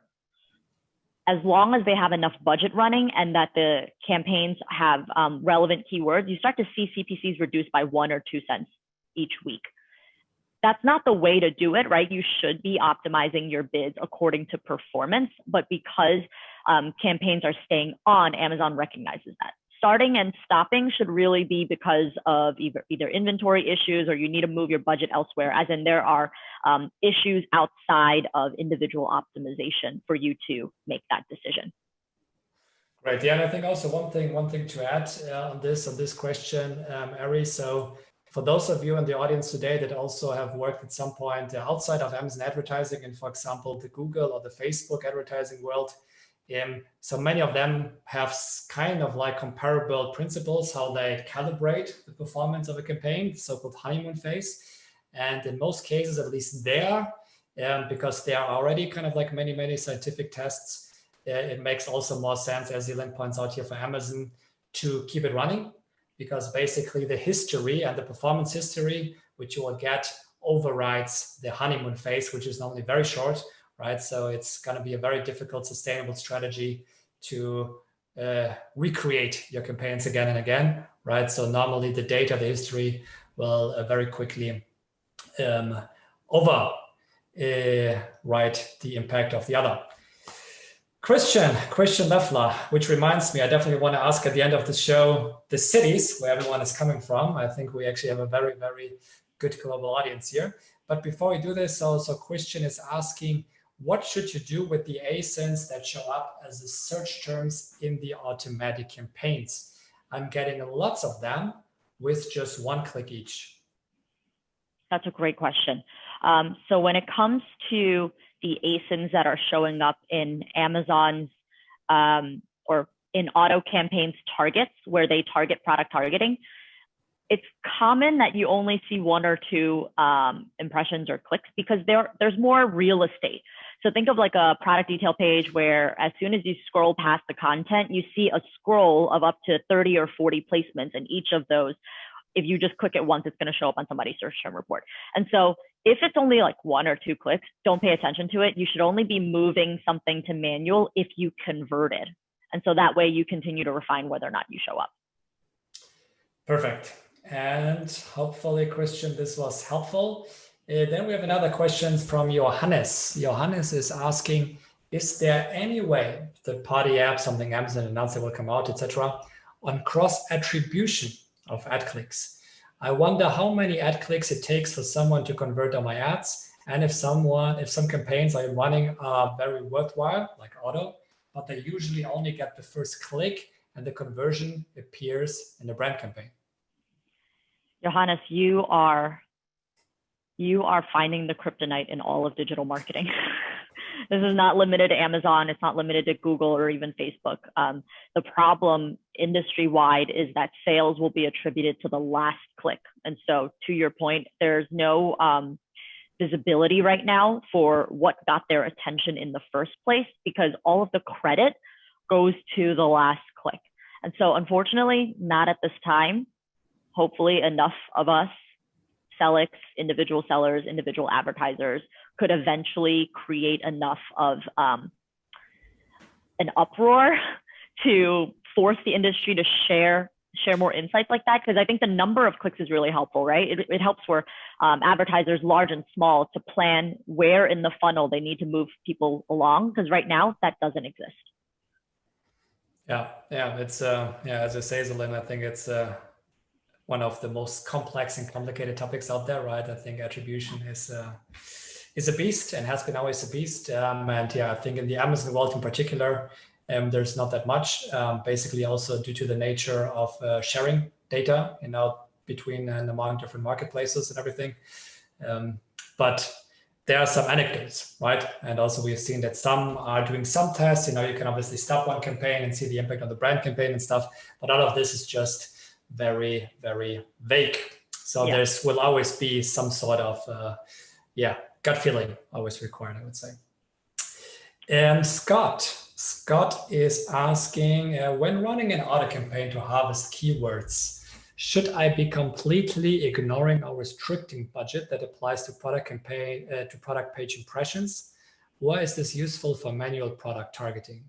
as long as they have enough budget running and that the campaigns have relevant keywords, you start to see CPCs reduced by 1 or 2 cents each week. That's not the way to do it, right? You should be optimizing your bids according to performance, but because campaigns are staying on, Amazon recognizes that. Starting and stopping should really be because of either inventory issues or you need to move your budget elsewhere, as in there are issues outside of individual optimization for you to make that decision. Right. Yeah, and I think also one thing to add on this question, Ari. So for those of you in the audience today that also have worked at some point outside of Amazon advertising, and for example, the Google or the Facebook advertising world, so many of them have kind of comparable principles, how they calibrate the performance of a campaign, the so-called honeymoon phase. And in most cases, at least there, because there are already kind of many scientific tests, it makes also more sense, as Elaine points out here, for Amazon to keep it running, because basically the history and the performance history, which you will get, overrides the honeymoon phase, which is normally very short, right? So it's going to be a very difficult, sustainable strategy to recreate your campaigns again and again, right? So normally the data, the history will very quickly override the impact of the other. Christian Leffler, which reminds me, I definitely want to ask at the end of the show, the cities where everyone is coming from. I think we actually have a very, very good global audience here. But before we do this, so Christian is asking, what should you do with the ASINs that show up as the search terms in the automatic campaigns? I'm getting lots of them with just 1 click each. That's a great question. So when it comes to the ASINs that are showing up in Amazon's or in auto campaigns targets, where they target product targeting, it's common that you only see 1 or 2 impressions or clicks because there's more real estate. So think of a product detail page where as soon as you scroll past the content, you see a scroll of up to 30 or 40 placements, and each of those, if you just click it once, it's going to show up on somebody's search term report. And so if it's only 1 or 2 clicks, don't pay attention to it. You should only be moving something to manual if you converted. And so that way you continue to refine whether or not you show up. Perfect. And hopefully, Christian, this was helpful. Then we have another question from Johannes. Johannes is asking, is there any way third-party app, something Amazon announced it will come out, etc., on cross-attribution of ad clicks? I wonder how many ad clicks it takes for someone to convert on my ads, and if some campaigns I'm running are very worthwhile, like auto, but they usually only get the first click and the conversion appears in the brand campaign. Johannes, you are finding the kryptonite in all of digital marketing. This is not limited to Amazon. It's not limited to Google or even Facebook. The problem industry-wide is that sales will be attributed to the last click. And so to your point, there's no visibility right now for what got their attention in the first place, because all of the credit goes to the last click. And so unfortunately, not at this time. Hopefully enough of us, Sellics, individual sellers, individual advertisers, could eventually create enough of an uproar to force the industry to share more insights like that. Because I think the number of clicks is really helpful, right? It helps for advertisers large and small to plan where in the funnel they need to move people along. Because right now that doesn't exist. Yeah, it's as I say, Zelin, I think it's one of the most complex and complicated topics out there, right? I think attribution is a beast and has been always a beast. And yeah, I think in the Amazon world in particular, there's not that much. Basically, also due to the nature of sharing data, between and among different marketplaces and everything. But there are some anecdotes, right? And also we've seen that some are doing some tests. You can obviously stop one campaign and see the impact on the brand campaign and stuff. But all of this is just very, very vague. So there will always be some sort of, gut feeling always required, I would say. And Scott is asking, when running an auto campaign to harvest keywords, should I be completely ignoring or restricting budget that applies to product page impressions? Or is this useful for manual product targeting?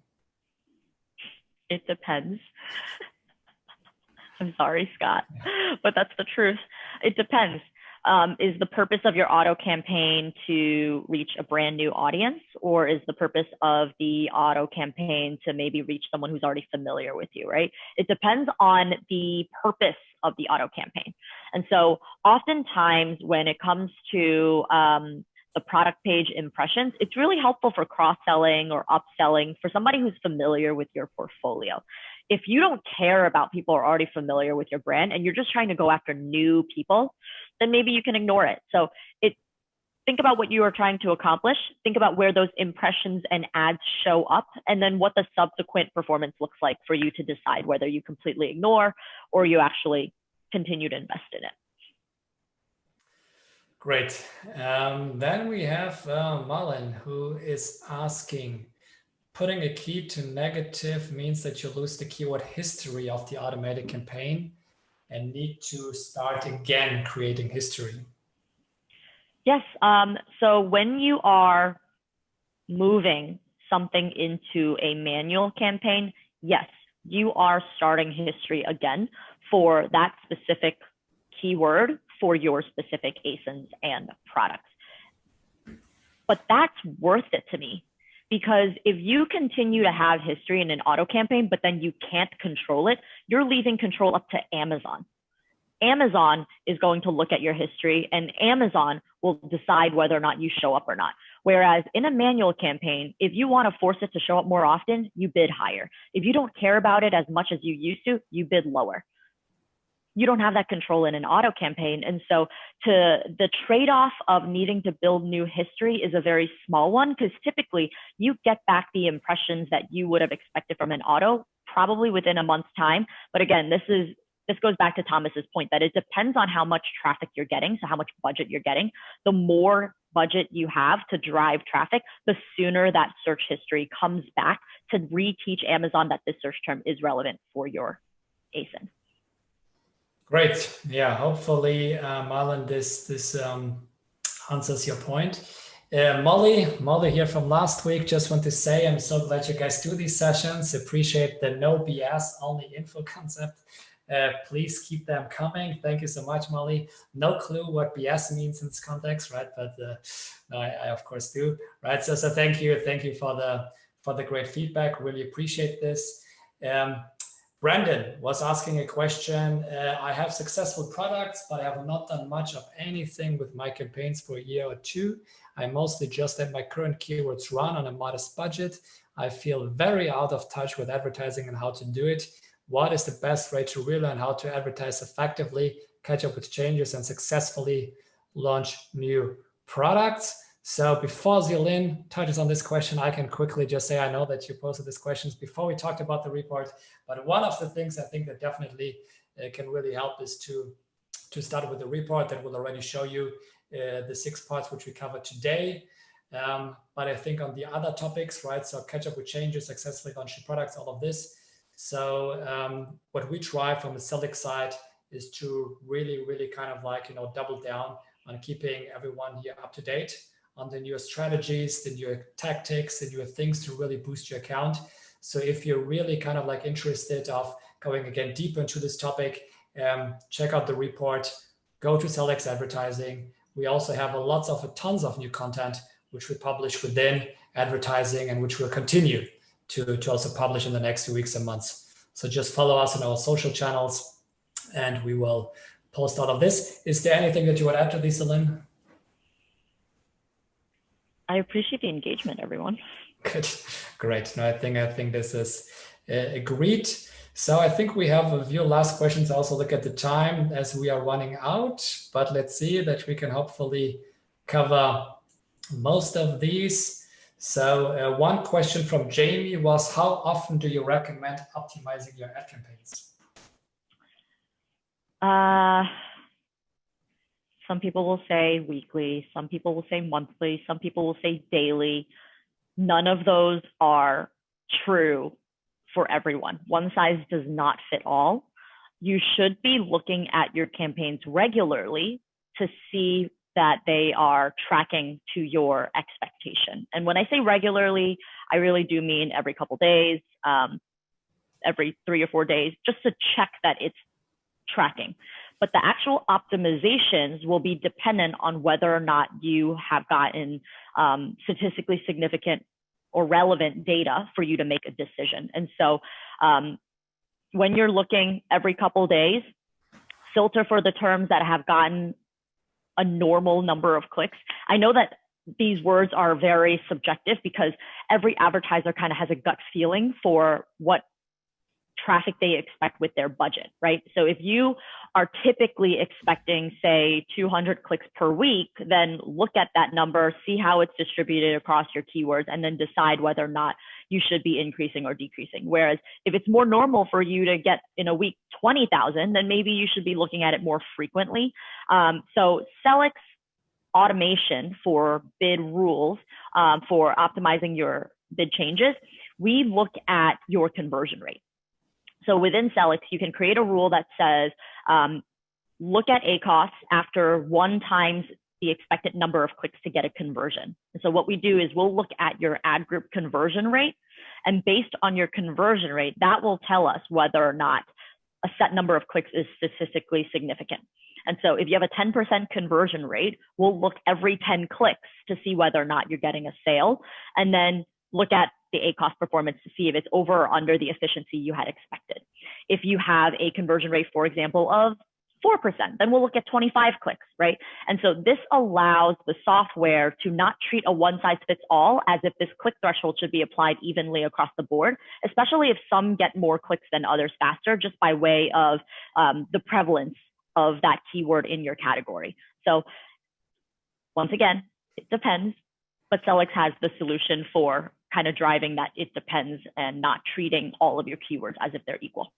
It depends. I'm sorry, Scott, but that's the truth. It depends. Is the purpose of your auto campaign to reach a brand new audience, or is the purpose of the auto campaign to maybe reach someone who's already familiar with you, right? It depends on the purpose of the auto campaign. And so oftentimes when it comes to the product page impressions, it's really helpful for cross-selling or upselling for somebody who's familiar with your portfolio. If you don't care about people who are already familiar with your brand and you're just trying to go after new people, then maybe you can ignore it. So think about what you are trying to accomplish. Think about where those impressions and ads show up, and then what the subsequent performance looks like for you to decide whether you completely ignore or you actually continue to invest in it. Great. Then we have Malin, who is asking, putting a key to negative means that you lose the keyword history of the automated campaign and need to start again creating history. Yes. So when you are moving something into a manual campaign, yes, you are starting history again for that specific keyword for your specific ASINs and products. But that's worth it to me, because if you continue to have history in an auto campaign, but then you can't control it, you're leaving control up to Amazon. Amazon is going to look at your history, and Amazon will decide whether or not you show up or not. Whereas in a manual campaign, if you want to force it to show up more often, you bid higher. If you don't care about it as much as you used to, you bid lower. You don't have that control in an auto campaign. And so the trade-off of needing to build new history is a very small one, because typically you get back the impressions that you would have expected from an auto probably within a month's time. But again, this goes back to Thomas's point that it depends on how much traffic you're getting, so how much budget you're getting. The more budget you have to drive traffic, the sooner that search history comes back to reteach Amazon that this search term is relevant for your ASIN. Great. Yeah, hopefully, Marlon, this answers your point. Molly here from last week, just want to say I'm so glad you guys do these sessions. Appreciate the no BS, only info concept. Please keep them coming. Thank you so much, Molly. No clue what BS means in this context, right? But no, I of course do, right? So thank you for the great feedback. Really appreciate this. Brandon was asking a question. I have successful products, but I have not done much of anything with my campaigns for a year or two. I mostly just let my current keywords run on a modest budget. I feel very out of touch with advertising and how to do it. What is the best way to relearn how to advertise effectively, catch up with changes, and successfully launch new products? So before Zilin touches on this question, I can quickly just say, I know that you posted these questions before we talked about the report, but one of the things I think that definitely can really help is to start with the report that will already show you the 6 parts which we covered today. But I think on the other topics, right, so catch up with changes, successfully launch new products, all of this. So what we try from the Sellics side is to really kind of like, double down on keeping everyone here up to date on the newer strategies, the newer tactics, the newer things to really boost your account. So if you're really kind of like interested of going again deeper into this topic, check out the report, go to Sellics Advertising. We also have tons of new content which we publish within advertising and which we'll continue to also publish in the next few weeks and months. So just follow us on our social channels and we will post all of this. Is there anything that you would add to this, Celine? I appreciate the engagement, everyone. Good, great. No, I think this is agreed. So I think we have a few last questions. I also look at the time as we are running out, but let's see that we can hopefully cover most of these. So one question from Jamie was, how often do you recommend optimizing your ad campaigns? Some people will say weekly, some people will say monthly, some people will say daily. None of those are true for everyone. One size does not fit all. You should be looking at your campaigns regularly to see that they are tracking to your expectation. And when I say regularly, I really do mean every couple days, every 3 or 4 days, just to check that it's tracking. But the actual optimizations will be dependent on whether or not you have gotten statistically significant or relevant data for you to make a decision. And so when you're looking every couple days, filter for the terms that have gotten a normal number of clicks. I know that these words are very subjective because every advertiser kind of has a gut feeling for what traffic they expect with their budget, right? So if you are typically expecting, say, 200 clicks per week, then look at that number, see how it's distributed across your keywords, and then decide whether or not you should be increasing or decreasing. Whereas if it's more normal for you to get in a week 20,000, then maybe you should be looking at it more frequently. So Sellics automation for bid rules, for optimizing your bid changes, we look at your conversion rate. So within Sellics, you can create a rule that says, look at ACOS after 1 times the expected number of clicks to get a conversion. And so what we do is we'll look at your ad group conversion rate, and based on your conversion rate, that will tell us whether or not a set number of clicks is statistically significant. And so if you have a 10% conversion rate, we'll look every 10 clicks to see whether or not you're getting a sale, and then look at the ACOS performance to see if it's over or under the efficiency you had expected. If you have a conversion rate, for example, of 4%, then we'll look at 25 clicks, right? And so this allows the software to not treat a one-size-fits-all as if this click threshold should be applied evenly across the board, especially if some get more clicks than others faster, just by way of the prevalence of that keyword in your category. So once again, it depends, but Sellics has the solution for kind of driving that it depends and not treating all of your keywords as if they're equal.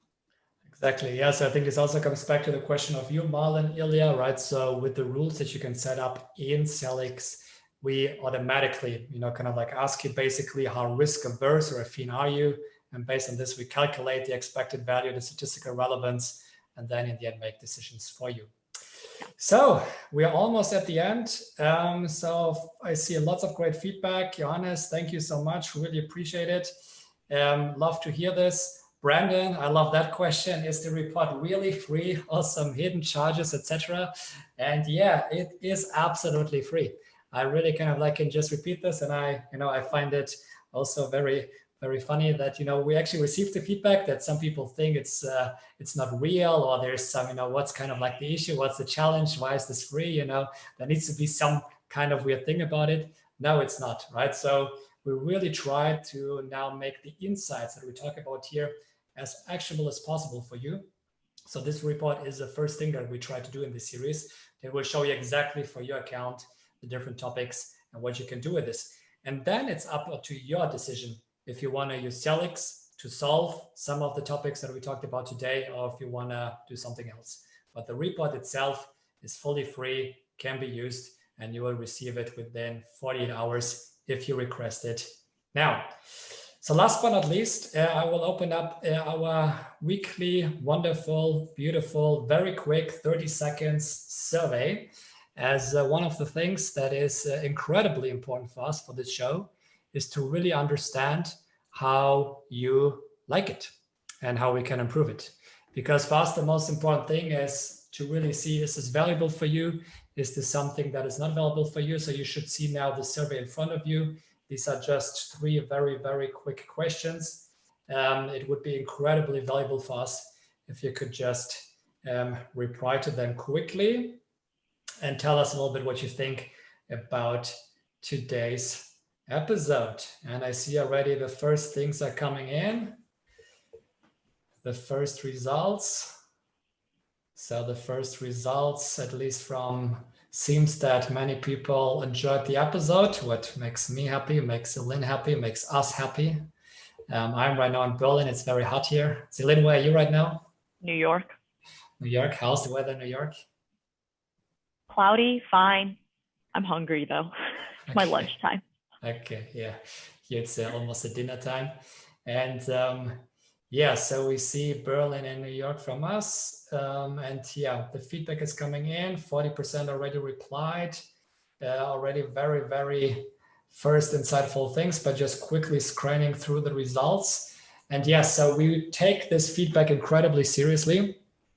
Exactly. Yeah. So I think this also comes back to the question of you, Marlon, Ilya, right? So with the rules that you can set up in Sellics, we automatically, kind of like ask you basically how risk averse or affine are you? And based on this, we calculate the expected value, the statistical relevance, and then in the end, make decisions for you. So we're almost at the end. So I see lots of great feedback. Johannes, thank you so much. Really appreciate it. Love to hear this. Brandon, I love that question. Is the report really free or some hidden charges, etc.? And yeah, it is absolutely free. I really kind of can just repeat this, and I find it also very, very funny that we actually received the feedback that some people think it's not real, or there's some what's kind of the issue, what's the challenge, why is this free? There needs to be some kind of weird thing about it. No, it's not, right? So we really try to now make the insights that we talk about here as actionable as possible for you. So this report is the first thing that we try to do in this series. It will show you exactly for your account the different topics and what you can do with this. And then it's up to your decision if you want to use Sellics to solve some of the topics that we talked about today, or if you want to do something else. But the report itself is fully free, can be used, and you will receive it within 48 hours if you request it now. So last but not least, I will open up our weekly, wonderful, beautiful, very quick 30 seconds survey, as one of the things that is incredibly important for us for this show is to really understand how you like it and how we can improve it. Because for us, the most important thing is to really see, is this valuable for you? Is this something that is not valuable for you? So you should see now the survey in front of you. These are just 3 very, very quick questions. It would be incredibly valuable for us if you could just reply to them quickly and tell us a little bit what you think about today's episode. And I see already the first things are coming in, the first results. So the first results, at least from, seems that many people enjoyed the episode, what makes me happy, makes Celine happy, makes us happy. I'm right now in Berlin. It's very hot here. Celine, where are you right now? New York. New York. How's the weather in New York? Cloudy, fine. I'm hungry though. It's my lunchtime. Okay, yeah. Here it's almost a dinner time. And yeah, so we see Berlin and New York from us. And yeah, the feedback is coming in. 40% already replied. Already very, very first insightful things, but just quickly screening through the results. And yeah, so we take this feedback incredibly seriously.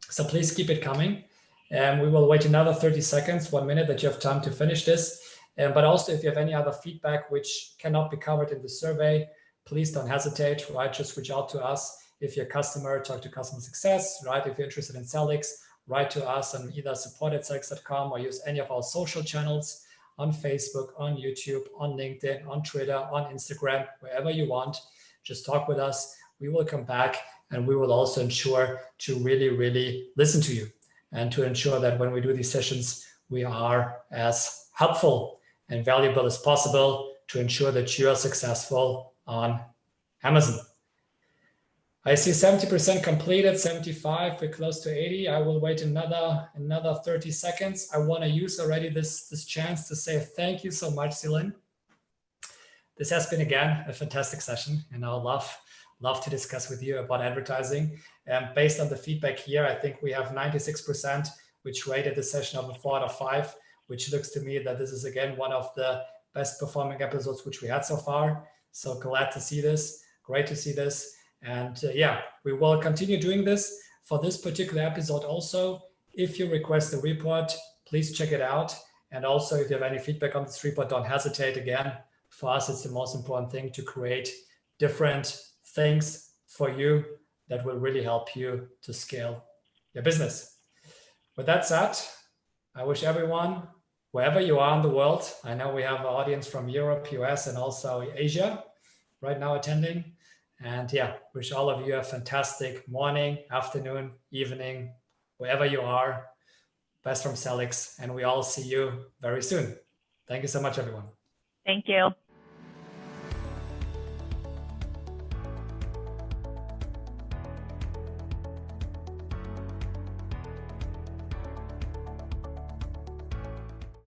So please keep it coming. And we will wait another 30 seconds, 1 minute, that you have time to finish this. But also, if you have any other feedback which cannot be covered in the survey, please don't hesitate, right? Just reach out to us. If you're a customer, talk to customer success, right? If you're interested in Sellics, write to us on either support@sellics.com or use any of our social channels on Facebook, on YouTube, on LinkedIn, on Twitter, on Instagram, wherever you want. Just talk with us. We will come back, and we will also ensure to really, really listen to you and to ensure that when we do these sessions, we are as helpful and valuable as possible to ensure that you are successful on Amazon. I see 70% completed, 75, we're close to 80. I will wait another 30 seconds. I want to use already this chance to say thank you so much, Celine. This has been, again, a fantastic session, and I'll love to discuss with you about advertising. Based on the feedback here, I think we have 96%, which rated the session of a 4 out of 5, which looks to me that this is, again, one of the best performing episodes which we had so far. So glad to see this, great to see this. And yeah, we will continue doing this for this particular episode also. If you request the report, please check it out. And also, if you have any feedback on this report, don't hesitate. Again, for us, it's the most important thing to create different things for you that will really help you to scale your business. With that said, I wish everyone, wherever you are in the world, I know we have an audience from Europe, US, and also Asia right now attending. And yeah, wish all of you a fantastic morning, afternoon, evening, wherever you are. Best from Sellics, and we all see you very soon. Thank you so much, everyone. Thank you.